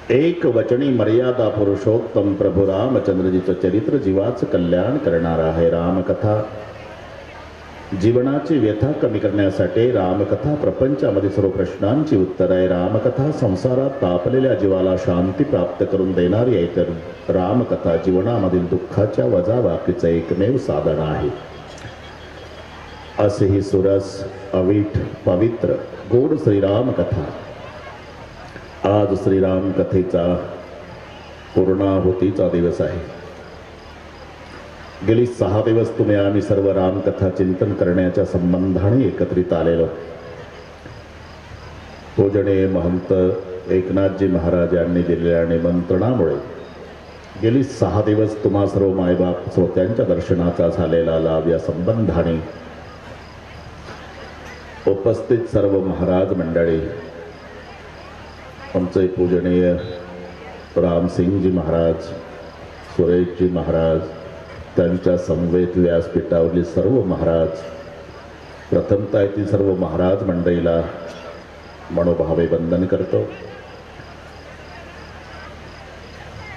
एक वचनी मर्यादा पुरुषोत्तम प्रभू रामचंद्रजीचं चरित्र जीवाचं कल्याण करणार आहे. रामकथा जीवनाची व्यथा कमी करण्यासाठी, रामकथा प्रपंचामध्ये सर्व प्रश्नांची उत्तर आहे. रामकथा संसारात तापलेल्या जीवाला शांती प्राप्त करून देणारी आहे, तर रामकथा जीवनामधील दुःखाच्या वजाबाकीचं एकमेव साधन आहे. असे ही सुरस अवीट पवित्र गोड श्रीराम कथा. आज श्रीराम कथेचा पूर्णाहुतीचा दिवस आहे. गेली 6 दिवस तुम्ही आम्ही सर्व रामकथा चिंतन करण्याच्या संबंधाने एकत्रित आलेलो. पूजनीय महंत एकनाथजी महाराज यांनी दिलेल्या निमंत्रणामुळे गेली 6 दिवस तुम्हा सर्व मायबाप श्रोत्यांच्या दर्शनाचा झालेला लाभ या संबंधाने उपस्थित सर्व महाराज मंडळी, आमचे पूजनीय रामसिंगजी महाराज, सुरेशजी महाराज, त्यांच्या समवेत व्यासपीठावरील सर्व महाराज, प्रथमतः येथील सर्व महाराज मंडळीला मनोभावे वंदन करतो.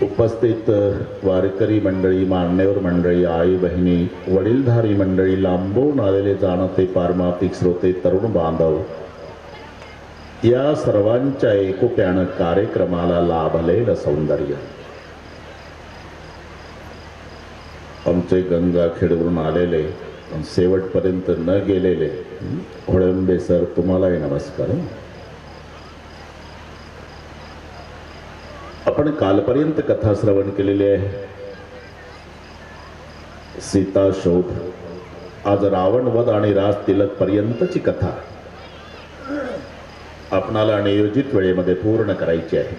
उपस्थित वारकरी मंडळी, मान्यवर मंडळी, आई बहिणी, वडीलधारी मंडळी, लांबून आलेले जाणते पारमार्थिक श्रोते, तरुण बांधव, या सर्वांच्या एकोप्यानं कार्यक्रमाला लाभलेलं सौंदर्य. आमचे गंगाखेडवरून आलेले शेवटपर्यंत न गेलेले होळंबे सर, तुम्हालाही नमस्कार. आपण कालपर्यंत कथा श्रवण केलेली आहे. सीता शोध, आज रावण वध आणि राज तिलक पर्यंतची कथा आपणाला नियोजित वेळेमध्ये पूर्ण करायची आहे.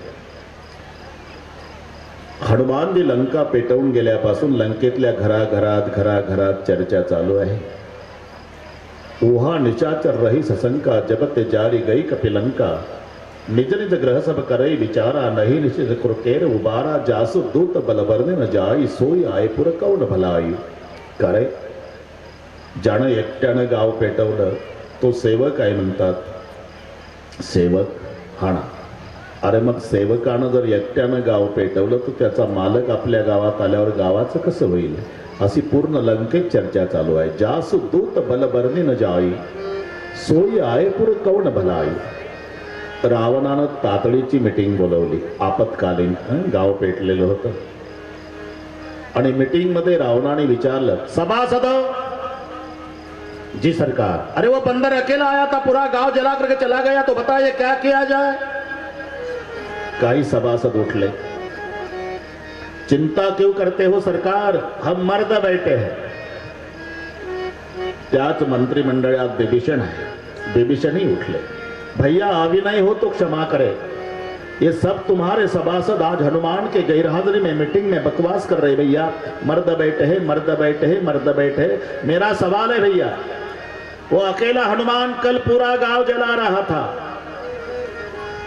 हनुमानजी लंका पेटवून गेल्यापासून लंकेतल्या घराघरात चर्चा चालू आहे. ऊहा निशाचर रही सशंका, जब ते जारी गई कपिलंका. निज निज ग्रह सब करई विचारा, नहीं निश्चित कृकेर उबारा. जासु दूत बल बरने न जाई, सोई आय पुर कौन भलाई. करे ज्यानं एकट्यानं गाव पेटवलं तो सेवक आहे म्हणतात. सेवक हाणा. अरे मग सेवकानं जर एकट्यानं गाव पेटवलं तर त्याचा मालक आपल्या गावात आल्यावर गावाचं कसं होईल, अशी पूर्ण लंकेत चर्चा चालू आहे. जासु दूत बल बरने न जाई, सोई आय पुर कौन भलाई. रावणानं तातडीची मीटिंग बोलवली, आपत्कालीन. गाव पेटलेलं होतं आणि मीटिंग मध्ये रावणाने विचारलं, सभासद जी सरकार. अरे वो बंदर अकेला आया था, पूरा गांव जला करके चला गया, तो बताइए क्या किया जाए. काही सभासद उठले, चिंता क्यों करते हो सरकार, हम मर्द बैठे हैं. त्याच मंत्रिमंडळात विभीषण आहे. विभीषणही उठले, भैया अविनय हो तो क्षमा करे, ये सब तुम्हारे सभासद आज हनुमान के गैरहाजिरी में मीटिंग में बकवास कर रहे. भैया मर्द बैठे हैं, मर्द बैठे हैं, मर्द बैठे. मेरा सवाल है भैया, वो अकेला हनुमान कल पूरा गांव जला रहा था,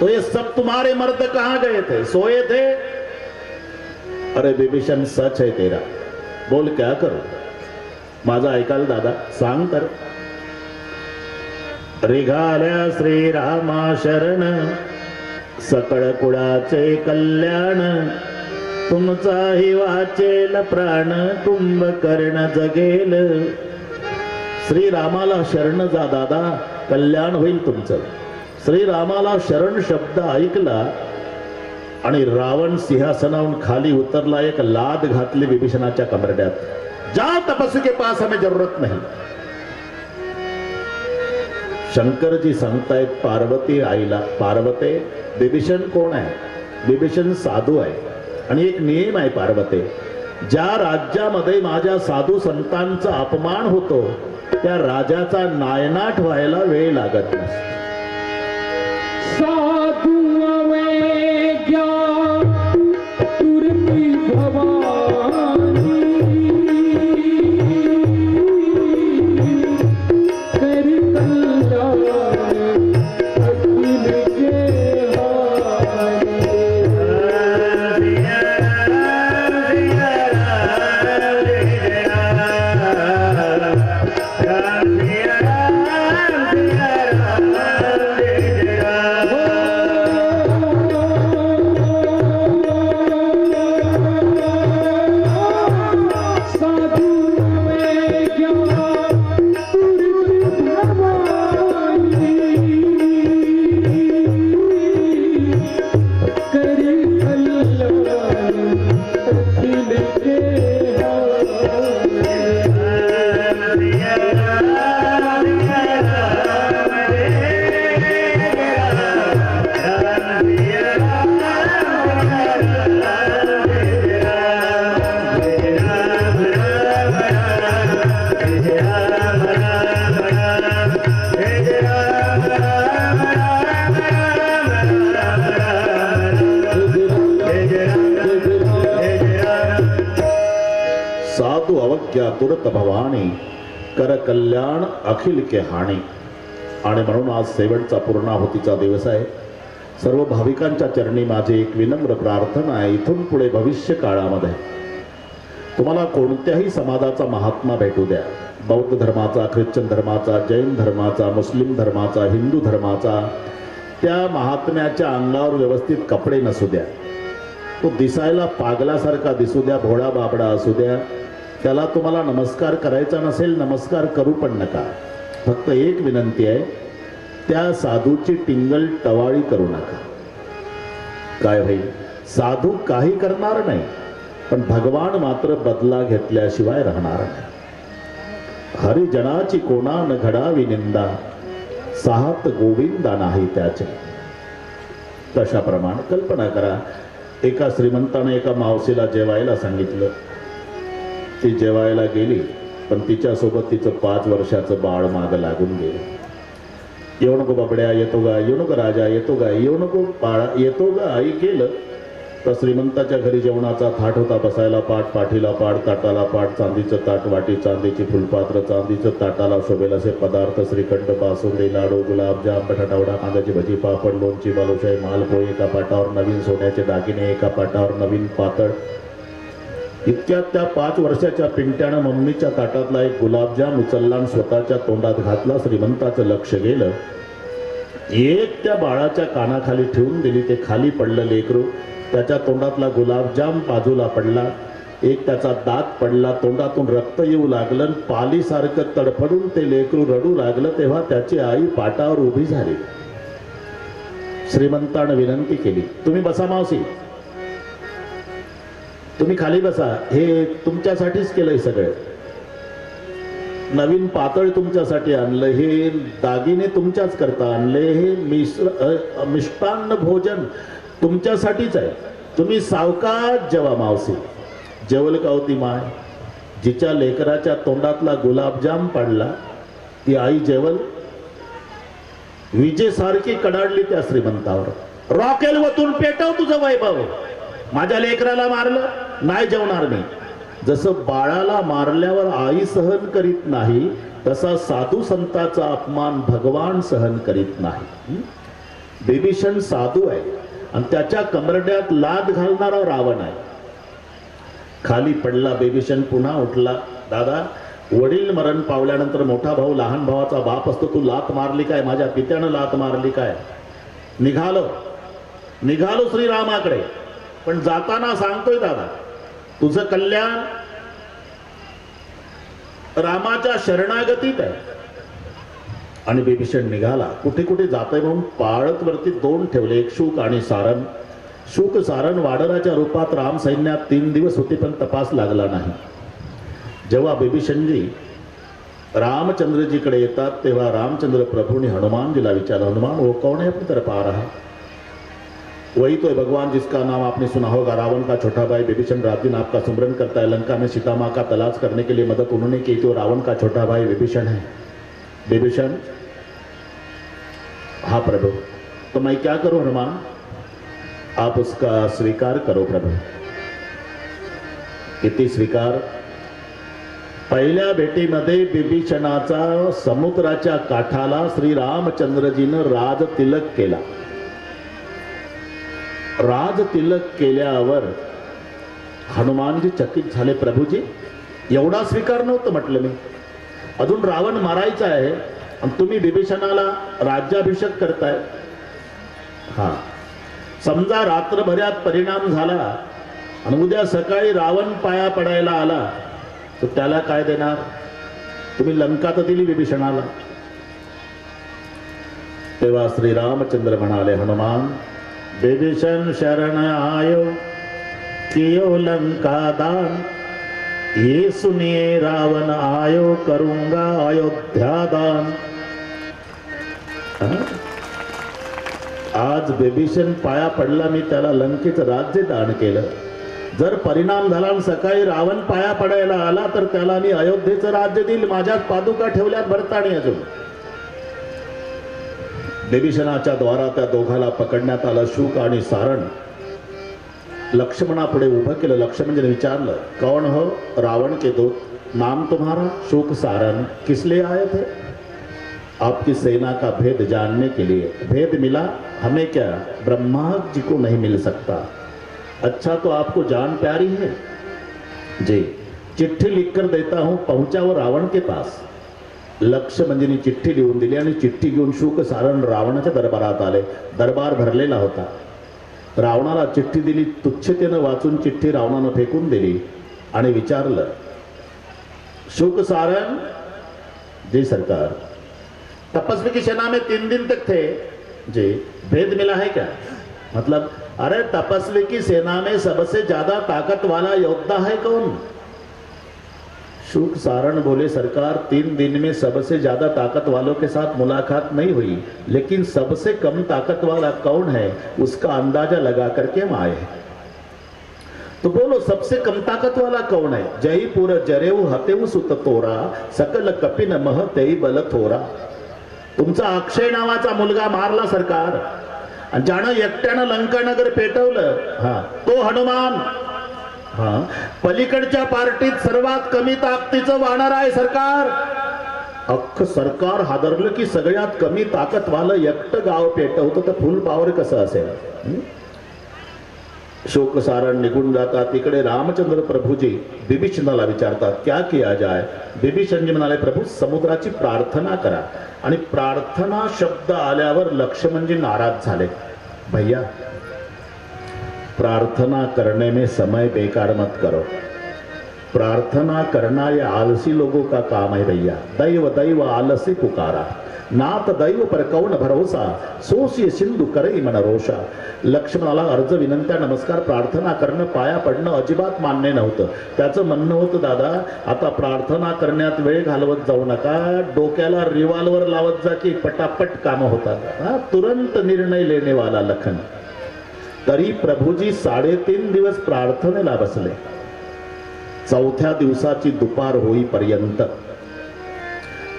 तो ये सब तुम्हारे मर्द कहां गए थे, सोए थे. अरे विभीषण सच है तेरा, बोल क्या करो. माझा ऐकाल दादा, सांग तर. रिघाल्या श्रीरामा शरण, सकळ कुळाचे कल्याण. तुमचाही वाचेल प्राण, कुंभकर्ण जगेल. श्रीरामाला शरण जा दादा, कल्याण होईल तुमचं. श्रीरामाला शरण शब्द ऐकला आणि रावण सिंहासनावरून खाली उतरला. एक लाद घातली विभीषणाच्या कमरड्यात, जा तपस्वी के पास, हमें जरूरत नहीं. शंकरजी सांगतायत पार्वती आईला, पार्वते विभीषण कोण आहे. विभीषण साधू आहे आणि एक नियम आहे पार्वते, ज्या राज्यामध्ये माझ्या साधू संतांचा अपमान होतो त्या राजाचा नायनाट व्हायला वेळ लागत नसतो. साधू Yeah. तू अवज्ञा तुरत भवानी कर कल्याण अखिल के हाणी. आणि म्हणून आज शेवटचा पूर्णाहुतीचा दिवस आहे. सर्व भाविकांच्या चरणी माझी एक विनम्र प्रार्थना आहे. इथून पुढे भविष्य काळामध्ये तुम्हाला कोणत्याही समाजाचा महात्मा भेटू द्या, बौद्ध धर्माचा, ख्रिश्चन धर्माचा, जैन धर्माचा, मुस्लिम धर्माचा, हिंदू धर्माचा, त्या महात्म्याच्या अंगावर व्यवस्थित कपडे नसू द्या, तो दिसायला पागलासारखा दिसू द्या, भोळा बाबडा असू द्या, त्याला तुम्हाला नमस्कार करायचा नसेल, नमस्कार करू पण नका. फक्त एक विनंती आहे, त्या साधूची टिंगल टवाळी करू नका. काय होईल? साधू काही करणार नाही, पण भगवान मात्र बदला घेतल्याशिवाय राहणार नाही. हरिजनाची कोणा न घडावी निंदा, साहत गोविंदा नाही त्याचे. तशाप्रमाणे कल्पना करा, एका श्रीमंताने एका मावशीला जेवायला सांगितलं. ती जेवायला गेली, पण तिच्यासोबत तिचं 5 वर्षाचं बाळ मागं लागून गेलं. येऊ नको बाबड्या, येतो गा, येऊ नको राजा, येतो गा, येऊ नको बाळा, येतो गा आई. केलं तर श्रीमंताच्या घरी जेवणाचा थाट होता. बसायला पाठ, पाठीला पाठ, ताटाला पाठ, चांदीचं ताट, वाटी चांदीची, फुलपात्र चांदीचं, ताटाला शोभेल असे पदार्थ, श्रीखंड, बासुंदी, लाडू, गुलाबजाम, बटाटावडा, कांद्याची भजी, पापड, लोणची, बालुशाही, मालपोळी, एका पाटावर नवीन सोन्याचे दागिने, एका पाटावर नवीन पातळ. इतक्यात त्या 5 वर्षाच्या पिंट्यानं मम्मीच्या ताटातला एक गुलाबजाम उचलला आणि स्वतःच्या तोंडात घातला. श्रीमंताचं लक्ष गेलं. एक त्या बाळाच्या कानाखाली ठेवून दिली. ते खाली पडलं लेकरू. त्याच्या तोंडातला गुलाबजाम बाजूला पडला. एक त्याचा दात पडला. तोंडातून रक्त येऊ लागलं. पालीसारखं तडफडून ते लेकरू रडू लागलं. तेव्हा त्याची आई पाटावर उभी झाली. श्रीमंतानं विनंती केली, तुम्ही बसा मावशी, तुम्ही खाली बसा. हे तुमच्यासाठीच केलंय सगळं. नवीन पातळ तुमच्यासाठी आणलं, हे दागिने तुमच्याच करता आणले, हे मिष्टान्न भोजन तुमच्यासाठीच आहे. तुम्ही सावकाश जेवा मावशी. जेवल का होती माय? जिच्या लेकराच्या तोंडातला गुलाबजाम पडला ती आई जेवल? विजेसारखी कडाडली त्या श्रीमंतावर. रॉकेल वतून पेटव तुझं वैभव. माझ्या लेकराला मारलं, नाही जेवणार मी. जसं बाळाला मारल्यावर आई सहन करीत नाही, तसा साधू संताचा अपमान भगवान सहन करीत नाही. बिभीषण साधू आहे आणि त्याच्या कमरड्यात लाद घालणारा रावण आहे. खाली पडला बिभीषण, पुन्हा उठला. दादा, वडील मरण पावल्यानंतर मोठा भाऊ लहान भावाचा बाप असतो. तू लात मारली काय? माझ्या पित्यानं लात मारली काय? निघालो श्रीरामाकडे, पण जाताना सांगतोय दादा, तुझं कल्याण रामाच्या शरणागतीत आहे. आणि बिभीषण निघाला. कुठे कुठे जातोय म्हणून पाळत वरती 2 ठेवले, एक शुक आणि सारण. शुक सारण वाडराच्या रूपात राम सैन्यात 3 दिवस होते, पण तपास लागला नाही. जेव्हा बिभीषणजी रामचंद्रजीकडे येतात, तेव्हा रामचंद्र प्रभूने हनुमानजीला विचारलं, हनुमान वो कौन है अपनी तरफ आ रहा? वही तो है भगवान जिसका नाम आपने सुना होगा, रावण का छोटा भाई विभीषण रात दिन आपका सुमरन करता है. लंका में सीता माँ का तलाश करने के लिए मदद उन्होंने की थी. रावण का छोटा भाई विभीषण है. विभीषण, हाँ प्रभु. तो मैं क्या करूं हनुमान? आप उसका स्वीकार करो प्रभु. किती स्वीकार? पहिल्या भेटीमध्ये बिभीषणाचा समुद्राच्या काठाला श्री रामचंद्रजीनं राज तिलक केला. राज तिलक केल्यावर हनुमानजी चकित झाले. प्रभूजी, एवढा स्वीकार नव्हतं म्हटलं मी. अजून रावण मारायचा आहे आणि तुम्ही बिभीषणाला राज्याभिषेक करताय. हा, समजा रात्रभरात परिणाम झाला आणि उद्या सकाळी रावण पाया पडायला आला, तर त्याला काय देणार? तुम्ही लंका तर दिली बिभीषणाला. तेव्हा श्री रामचंद्र म्हणाले, हनुमान, बिभीषण शरण आयो कियो लंका दान, ये सुनिए रावण आयो करूंगा अयोध्या दान. आज बिभीषण पाया पडला, मी त्याला लंकेचं राज्य दान केलं. जर परिणाम झाला आणि सकाळी रावण पाया पडायला आला, तर त्याला मी अयोध्येचं राज्य देईल. माझ्याच पादुका ठेवल्यात भरतानी. अजून बिभीषणाच्या द्वारा त्या दोघाला पकडण्यात आलं. शुक आणि सारण लक्ष्मणापुढे उभं केलं. लक्ष्मणाने विचारलं, कौन हो? रावण के दूत. नाम तुम्हारा? शोक सारण। किस लिए आए थे? आपकी सेना का भेद जानने के लिए। भेद मिला? हमें क्या, ब्रह्मा जी को नहीं मिल सकता। अच्छा, तो आपको जान प्यारी है जी। चिट्ठी लिखकर देता हूं, पहुंचा वो रावण के पास। लक्ष्मणजींनी चिठ्ठी लिहून दिली आणि चिठ्ठी घेऊन शोक सारण रावणाच्या दरबारात आले। दरबार भरलेला होता। रावणाला चिठ्ठी दिली, तुच्छतेनं वाचून चिठ्ठी रावणानं फेकून दिली आणि विचारलं, शोक सारण? जी सरकार। तपस्वी की सेना में 3 दिन तक थे जी। भेद मिला है क्या? मतलब, अरे तपस्वी की सेना में सबसे ज्यादा ताकत वाला योद्धा है कौन? शोक सारण बोले, सरकार 3 दिन में सबसे ज्यादा ताकत वालों के साथ मुलाकात नहीं हुई, लेकिन सबसे कम ताकत वाला कौन है उसका अंदाजा लगा करके हम आए हैं। तो बोलो, सबसे कम ताकत वाला कौन है? जयपुर जरेऊ हतेऊ सुत तोरा, सकल कपिन मह तेई बल थोरा। तुमचा अक्षय नावाचा मुलगा मारला सरकार, आणि ज्यानं एकट्यानं लंकानगर पेटवलं, हा तो हनुमान। हा, पलीकडच्या पार्टीत सर्वात कमी ताकदीचं वानर आहे सरकार। अख्ख सरकार हादरलं की सगळ्यात कमी ताकदवालं एकटं गाव पेटवतं, तर फुल पॉवर कसं असेल? शोक सारण निघून जातात। तिकडे रामचंद्र प्रभूजी बिभीषणाला विचारतात, क्या किया जाए? बिभीषणजी म्हणाले, प्रभू समुद्राची प्रार्थना करा। आणि प्रार्थना शब्द आल्यावर लक्ष्मणजी नाराज झाले। भैया, प्रार्थना करने में समय बेकार मत करो। प्रार्थना करना ये आलसी लोगों का काम है भैया। दैव दैव आलसी पुकारा, नाथ दैव पर कौन भरोसा, सोसिय सिंधू करे मन रोषा। लक्ष्मणाला अर्ज विनंत्या नमस्कार प्रार्थना करणं, पाया पडणं अजिबात मान्य नव्हतं। त्याचं म्हणणं होतं, दादा आता प्रार्थना करण्यात वेळ घालवत जाऊ नका, डोक्याला रिव्हॉल्वर लावत जा की पटापट कामं होतात। तुरंत निर्णय लेने वाला लखन। तरी प्रभूजी 3.5 दिवस प्रार्थनेला बसले। 4थ्या दिवसाची दुपार होईपर्यंत,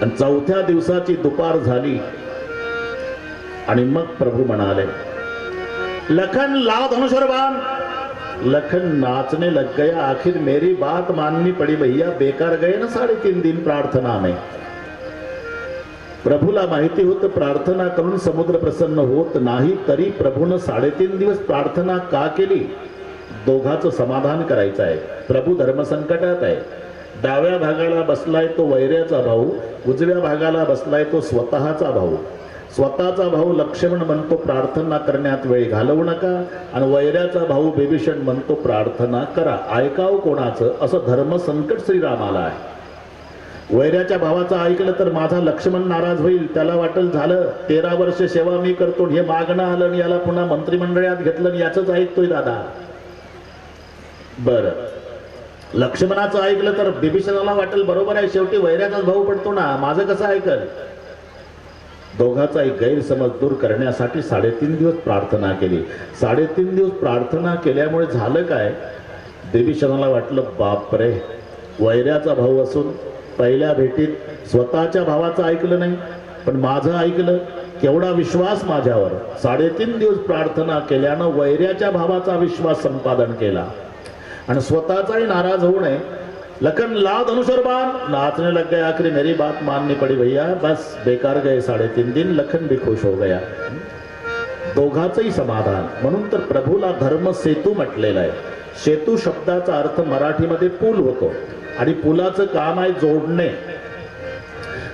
आणि 4थ्या दिवसाची दुपार झाली आणि मग प्रभू म्हणाले, लखन लाओ धनुष और बाण। लखन नाचने लग गया, आखिर मेरी बात माननी पड़ी भैया, बेकार गए ना 3.5 दिन प्रार्थना में। प्रभूला माहिती होतं प्रार्थना करून समुद्र प्रसन्न होत नाही, तरी प्रभूनं 3.5 दिवस प्रार्थना का केली? दोघांचं समाधान करायचं आहे। प्रभू धर्मसंकटात आहे। डाव्या भागाला बसलाय तो वैऱ्याचा भाऊ, उजव्या भागाला बसलाय तो स्वतःचा भाऊ। स्वतःचा भाऊ लक्ष्मण म्हणतो प्रार्थना करण्यात वेळ घालवू नका, आणि वैऱ्याचा भाऊ बिभीषण म्हणतो प्रार्थना करा। ऐकाव कोणाचं? असं धर्मसंकट श्रीरामाला आहे। वैऱ्याच्या भावाचं ऐकलं तर माझा लक्ष्मण नाराज होईल, त्याला वाटेल झालं 13 वर्ष सेवा मी करतो, हे मागणं आलं आणि याला पुन्हा मंत्रिमंडळात घेतलं आणि याचंच ऐकतोय दादा। बरं, लक्ष्मणाचं ऐकलं तर बिभीषणाला वाटेल बरोबर आहे, शेवटी वैऱ्याचाच भाऊ पडतो ना, माझं कसं ऐकल? दोघांचाही गैरसमज दूर करण्यासाठी 3.5 दिवस प्रार्थना केली। 3.5 दिवस प्रार्थना केल्यामुळे झालं काय? बिभीषणाला वाटलं, बापरे, वैऱ्याचा भाऊ असून पहिल्या भेटीत स्वतःच्या भावाचं ऐकलं नाही, पण माझं ऐकलं। केवढा विश्वास माझ्यावर। 3.5 दिवस प्रार्थना केल्यानं वैऱ्याच्या भावाचा विश्वास संपादन केला आणि स्वतःचाही नाराज होऊ नये। लखन लाओ धनुष और बाण। नाचने लग गया, आखिर मेरी बात माननी पड़ी भैया, बस बेकार गए 3.5 दिन। लखन भी खुश हो गया। दोघांचंही समाधान। म्हणून तर प्रभूला धर्म सेतू म्हटलेलं आहे। सेतू शब्दाचा अर्थ मराठीमध्ये पूल होतो, आणि पुलाचं काम आहे जोडणे।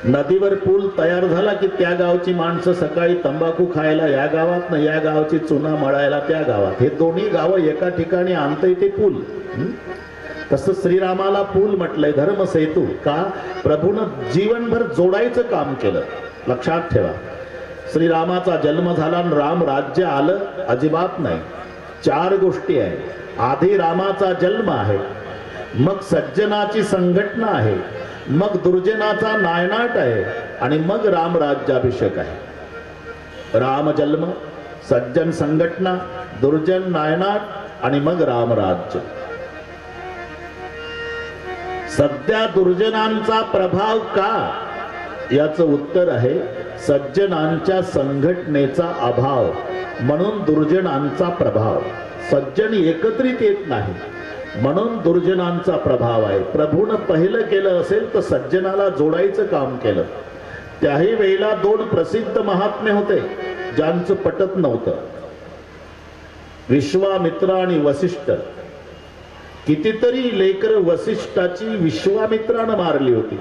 नदीवर पूल तयार झाला की त्या गावची माणसं सकाळी तंबाखू खायला या गावात ना या गावची चुना मळायला त्या गावात, हे दोन्ही गावं एका ठिकाणी आणता येते पूल। तसं श्रीरामाला पूल म्हटलंय, धर्म सेतू। का? प्रभूनं जीवनभर जोडायचं काम केलं। लक्षात ठेवा, श्रीरामाचा जन्म झाला आणि राम राज्य आलं? अजिबात नाही। 4 गोष्टी आहेत। आधी रामाचा जन्म आहे, मग सज्जनाची संघटना आहे, मग दुर्जनाचा नायनाट आहे, आणि मग राम राज्याभिषेक आहे। राम जन्म, सज्जन संघटना, दुर्जन नायनाट, आणि मग राम राज्य। सध्या दुर्जनांचा प्रभाव का? याचं उत्तर आहे सज्जनांच्या संघटनेचा अभाव, म्हणून दुर्जनांचा प्रभाव। सज्जन एकत्रित येत नाही, म्हणून दुर्जनांचा प्रभाव आहे. प्रभूनं पहिलं केलं असेल तर सज्जनाला जोडायचं काम केलं. त्याही वेळेला दोन प्रसिद्ध महात्मे होते ज्यांचं पटत नव्हतं, विश्वामित्र आणि वसिष्ठ. कितीतरी लेकर वसिष्ठाची विश्वामित्रानं मारली होती.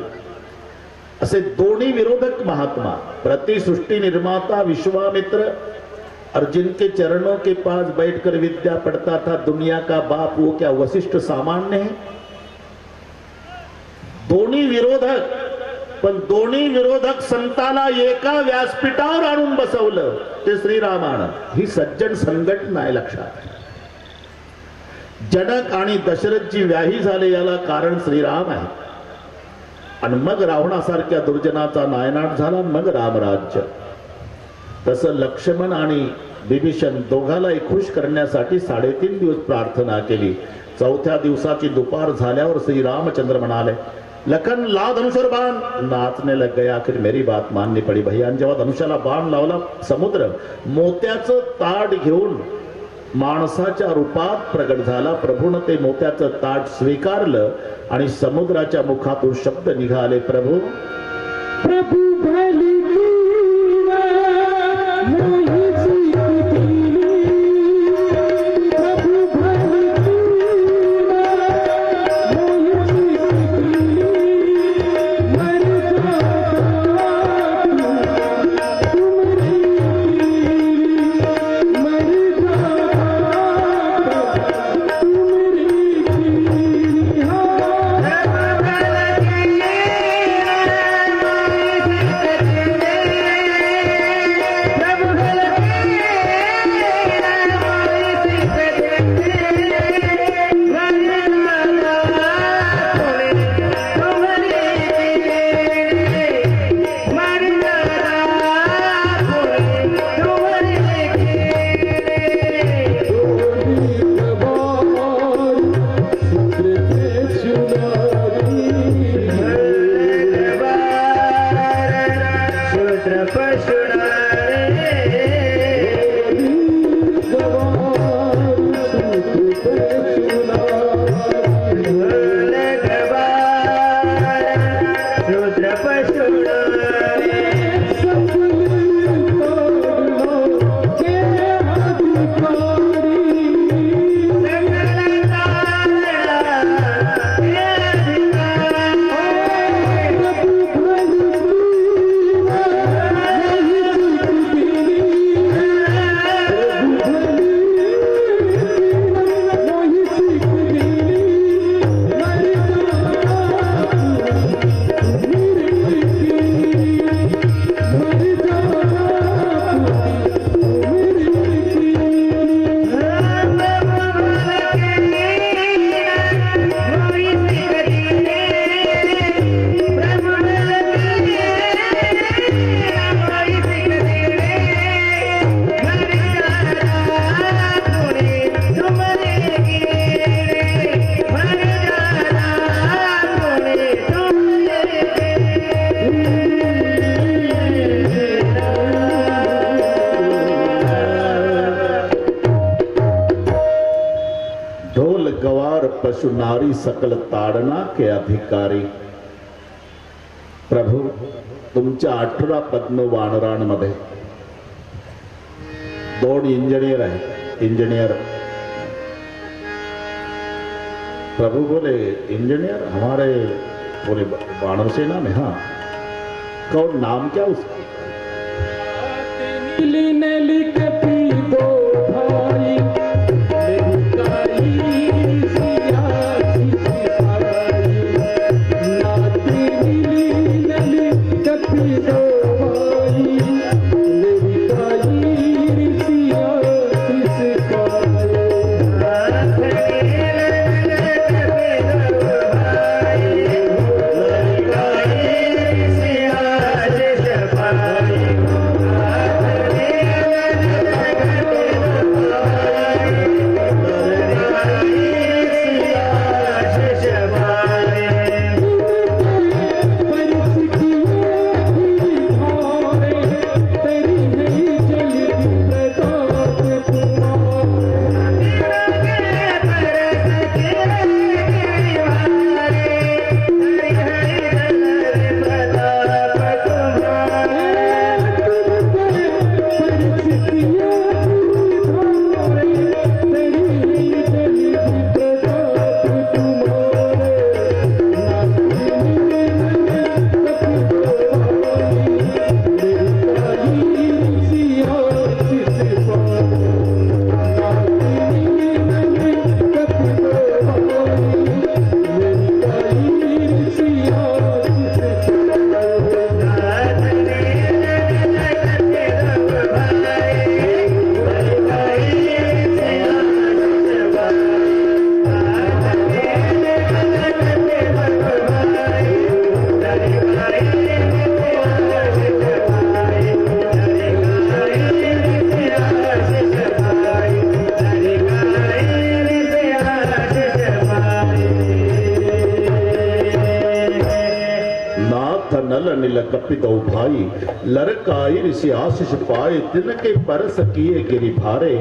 असे दोन्ही विरोधक महात्मा, प्रतिसृष्टि निर्माता विश्वामित्र और जिनके चरणों के पास बैठकर विद्या पढ़ता था दुनिया का बाप, वो क्या वशिष्ठ सामान्य है? दोन्ही विरोधक, पण दोन्ही विरोधक संताला एका व्यासपीठावर आणून बसवलं ते श्रीरामानं. ही सज्जन संघटना आहे, लक्षात. जनक आणि दशरथची व्याही झाले याला कारण श्रीराम आहे. आणि मग रावणासारख्या दुर्जनाचा नायनाट झाला, मग रामराज्य. तसं लक्ष्मण आणि विभीषण दोघालाही खुश करण्यासाठी 3.5 दिवस प्रार्थना केली. 4थ्या दिवसाची दुपार झाल्यावर श्री रामचंद्र म्हणाले, लखन ला धनुषर बाण. नाचने लग गया, आखिर मेरी बात माननी पड़ी. भैया जेव्हा धनुष्याला बाण लावला, समुद्र मोत्याचं ताट घेऊन माणसाच्या रूपात प्रगट झाला. प्रभूनं ते मोत्याचं ताट स्वीकारलं आणि समुद्राच्या मुखातून शब्द निघाले, प्रभू प्रभु भली पशु नारी सकल ताडना के अधिकारी. प्रभू तुमच्या 18 पद्म वानरांमध्ये 2 इंजिनियर आहेत. इंजीनियर प्रभु बोले, इंजीनियर हमारे पूरे वानर सेना में. हाँ, कौन नाम क्या उसका? लकपि दो भाई लरकाई ऋषि आशीष पाए तिनके परस किए गिरी भारे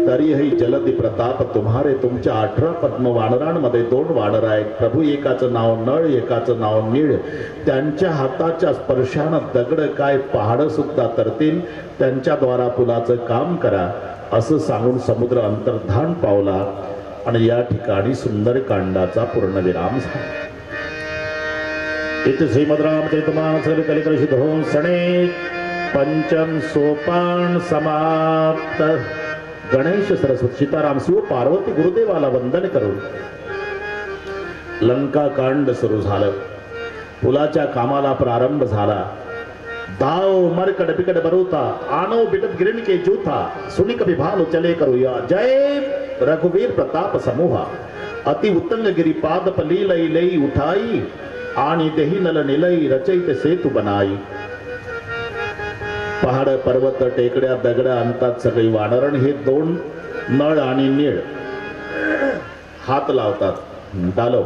तरीही जलदि प्रताप तुम्हारे. तुमच्या 18 पद्म वानरांमध्ये 2 वानर आहेत प्रभू. एकाचं नाव नळ, एकाचं नाव नीळ. त्यांच्या हाताच्या स्पर्शानं दगड काय पहाड सुद्धा तरतील. त्यांच्याद्वारा पुलाचं काम करा असं सांगून समुद्र अंतर्धान पावला आणि या ठिकाणी सुंदरकांडाचा पूर्णविराम झाला. इथे श्रीमद रामचरितमानस कलिकलुषित होऊन सणे पंचम सोपान समाप्त. गणेश सरस्वती सीताराम शिव पार्वती गुरुदेवाला वंदन करून लंका कांड सुरू झालं. पुलाच्या कामाला प्रारंभ झाला. दाव मरकड बिकड बरोता आनो बिटत गिरण के जूथा सुनिक विभालो चले करूया. जय रघुवीर प्रताप समूहा अति उत्तंग गिरिपाद पली लई लई उठाई आणि देही नल निलई रचैत सेतु बनाई. पहाड पर्वत टेकड्या दगड अंतात सगळी वानरण हे 2 नळ आणि नीळ हात लावतात. डालो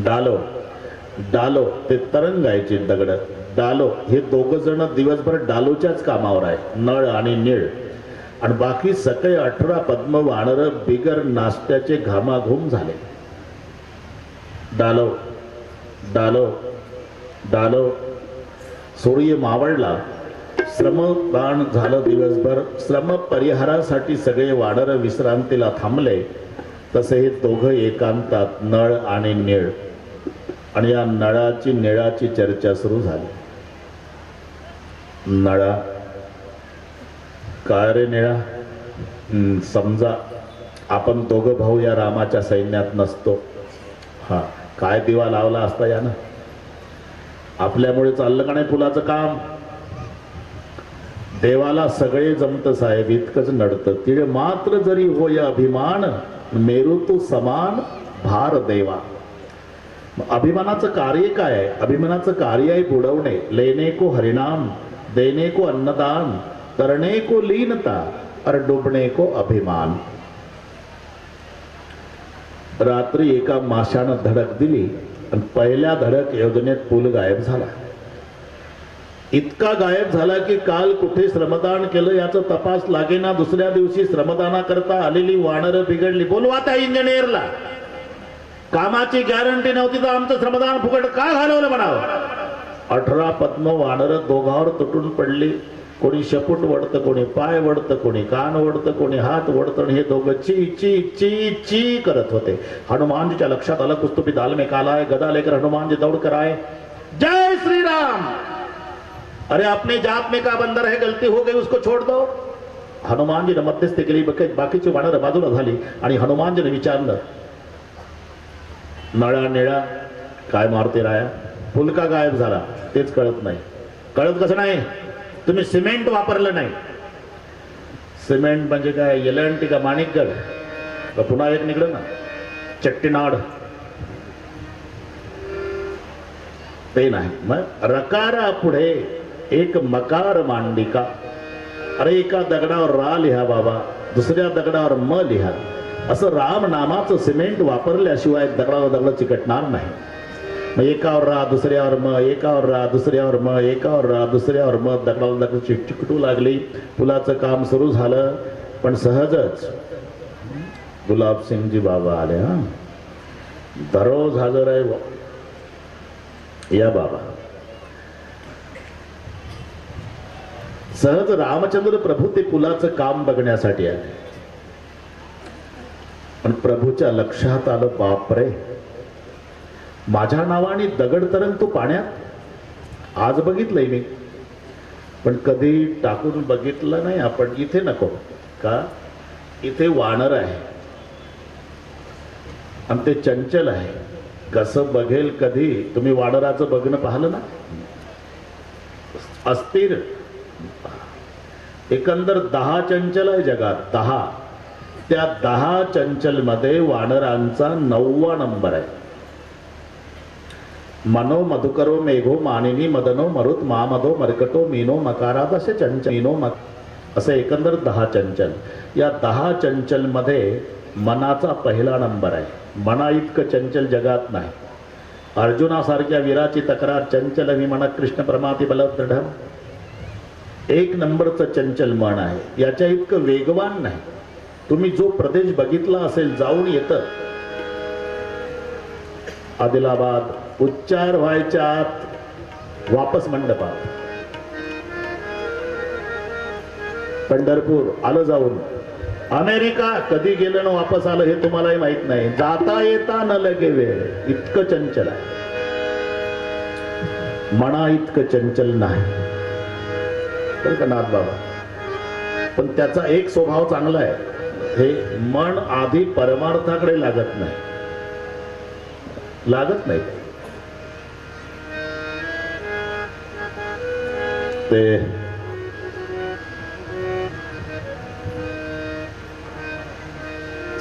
डालो डालो ते तरंगायचे दगड. डालो हे 2 जण दिवसभर डालोच्याच कामावर आहे नळ आणि नीळ. आणि बाकी सगळे 18 पद्म वानर बिगर नाश्त्याचे घामाघूम झाले. डालो डालो डालो. सूर्य मावळला. श्रमदान झालं दिवसभर. श्रम परिहारासाठी सगळे वानर विश्रांतीला थांबले. तसे हे 2 एकांतात नळ आणि नीळ. आणि या नळाची निळाची चर्चा सुरू झाली. नळा काय रे निळा? समजा आपण 2 भाऊ या रामाच्या सैन्यात नसतो. हा काय दिवा लावला असता यानं? आपल्यामुळे चाललं का नाही पुलाचं काम? देवाला सगळे जमत साहेब इतकंच नडतं. तिळे मात्र जरी होय अभिमान मेरू तू समान भार देवा. अभिमानाचं कार्य काय आहे? अभिमानाचं कार्य आहे बुडवणे. लेने को हरिनाम, देने को अन्नदान, करणे को लीनता और डुबणे को अभिमान. रात्री एका माशानं धडक दिली आणि पहिल्या धडक योजनेत पूल गायब झाला. इतका गायब झाला की काल कुठे श्रमदान केलं याचा तपास लागेना. दुसऱ्या दिवशी श्रमदाना करता आलेली वानर बिघडली. बोलवा त्या इंजिनियरला. कामाची गॅरंटी नव्हती तर आमचं श्रमदान फुकट का घालवलं म्हणावं. 18 पद्म वानर दोघावर तुटून पडली. कोणी शपूट वडतं, कोणी पाय वडतं, कोणी कान वडतं, कोणी हात वडतं. हे 2 ची ची ची ची करत होते. हनुमानजीच्या लक्षात आलं कुस्तुपी दाल में काला है, गदा लेकर हनुमान जी दौड़ कर आए. जय श्री राम. अरे अपने जात में का बंदर है, गलती हो गई उसको छोड़ दो. हनुमानजीने मध्यस्थी केली. बाकीची वानर बाजूला झाली आणि हनुमानजीने विचारलं नळा निळा काय मारते राया? पूल का गायब झाला तेच कळत नाही. कळत कसं नाही? तुम्ही सिमेंट वापरलं नाही. सिमेंट म्हणजे काय? एलएनटी का माणिकगड का पुन्हा एक निघलं ना चट्टीनाड ते नाही. मग रकारा पुढे एक मकार मांडिका. अरे एका दगडावर रा लिहा बाबा, दुसऱ्या दगडावर म लिहा. असं राम नामाचं सिमेंट वापरल्याशिवाय दगडावर दगड चिकटणार नाही. मग एकावर रा दुसऱ्यावर म, एकावर रा दुसऱ्यावर म, एकावर रा दुसऱ्यावर म. दगडावर दगड चिकटू लागली. पुलाचं काम सुरू झालं. पण सहजच गुलाबसिंगजी बाबा आले. हा दररोज हजर आहे या बाबा. सहज रामचंद्र प्रभू ते पुलाचं काम बघण्यासाठी आले. पण प्रभूच्या लक्षात आलं बापरे माझ्या नावाने दगड तरंगतो पाण्यात. आज बघितलंय मी पण कधी टाकून बघितलं नाही आपण. इथे नको का? इथे वानर आहे आणि ते चंचल आहे. कसं बघेल कधी? तुम्ही वानराचं बघणं पाहिलं ना? अस्थिर. एकंदर 10 चंचल आहे जगात. 10. त्या 10 चंचल मध्ये वानरांचा 9वा नंबर आहे. मनो मधुकरो मेघो मानिनी मदनो मरुत मामदो मरकटो मीनो मकारात असे चंचल मीनो असे एकंदर 10 चंचल. या 10 चंचल मध्ये मनाचा पहिला नंबर आहे. मना इतकं चंचल जगात नाही. अर्जुनासारख्या वीराची तक्रार चंचल विमान कृष्ण परमाती बलदृढ. एक नंबरचं चंचल मन आहे, याच्या इतकं वेगवान नाही. तुम्ही जो प्रदेश बघितला असेल जाऊन येतं. आदिलाबाद उच्चार व्हायच्या आत वापस मंडपात. पंढरपूर आलं जाऊन. अमेरिका कधी गेलं न वापस आलं हे तुम्हालाही माहित नाही. जाता येता न लगे वेळ. इतकं चंचल आहे. मना इतकं चंचल नाही बरं का नाथ बाबा. पण त्याचा एक स्वभाव चांगला आहे, हे मन आधी परमार्थाकडे लागत नाही. ते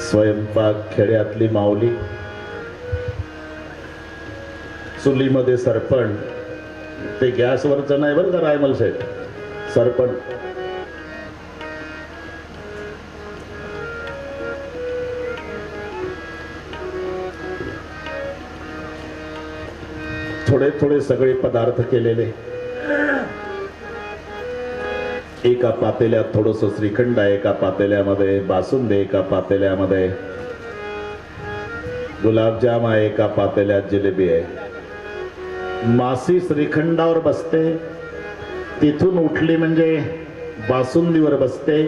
स्वयंपाक खेड्यातली माऊली, चुलीमध्ये सरपण. ते गॅसवरचं नाही बरं का रायमल सेठ, सरपण. थोडे थोडे सगळे पदार्थ केलेले. एका पातेल्यात थोडस श्रीखंड आहे, एका पातेल्यामध्ये बासुंदी, एका पातेल्यामध्ये गुलाबजाम आहे, एका पातेल्यात जिलेबी आहे. मासी श्रीखंडावर बसते, तिथून उठली म्हणजे बासुंदीवर बसते,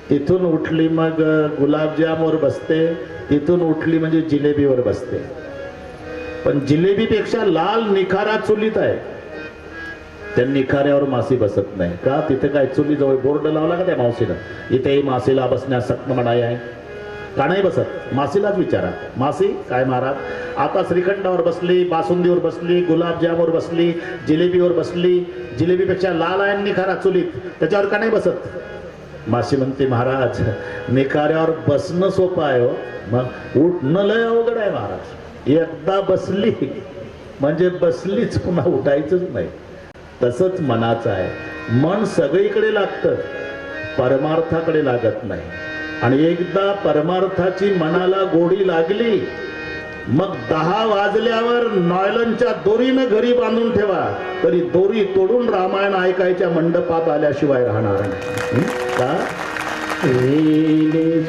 तिथून उठली मग गुलाबजामवर बसते, तिथून उठली म्हणजे जिलेबीवर बसते. पण जिलेबीपेक्षा लाल निखारा चुलीत आहे. त्या निखाऱ्यावर मासी बसत नाही का? तिथे काय चुलीजवळ बोर्ड लावला का त्या मावशीनं, इथेही मासीला बसण्यास सक्त मनाई आहे का? नाही बसत. मासीलाच विचारा, मासी काय महाराज आता श्रीखंडावर बसली, बासुंदीवर बसली, गुलाबजामवर बसली, जिलेबीवर बसली, जिलेबीपेक्षा लाल आहे निखारा चुलीत, त्याच्यावर का नाही बसत? मासी म्हणते महाराज निखाऱ्यावर बसणं सोपं आहे हो, मग उठणं लय अवघड आहे महाराज. एकदा बसली म्हणजे बसलीच, पुन्हा उठायचंच नाही. तसंच मनाचं आहे. मन सगळीकडे लागतं, परमार्थाकडे लागत नाही. आणि एकदा परमार्थाची मनाला गोडी लागली मग 10 वाजल्यावर नॉयलनच्या दोरीनं घरी बांधून ठेवा, तरी दोरी तोडून रामायण ऐकायच्या मंडपात आल्याशिवाय राहणार नाही. का? येणे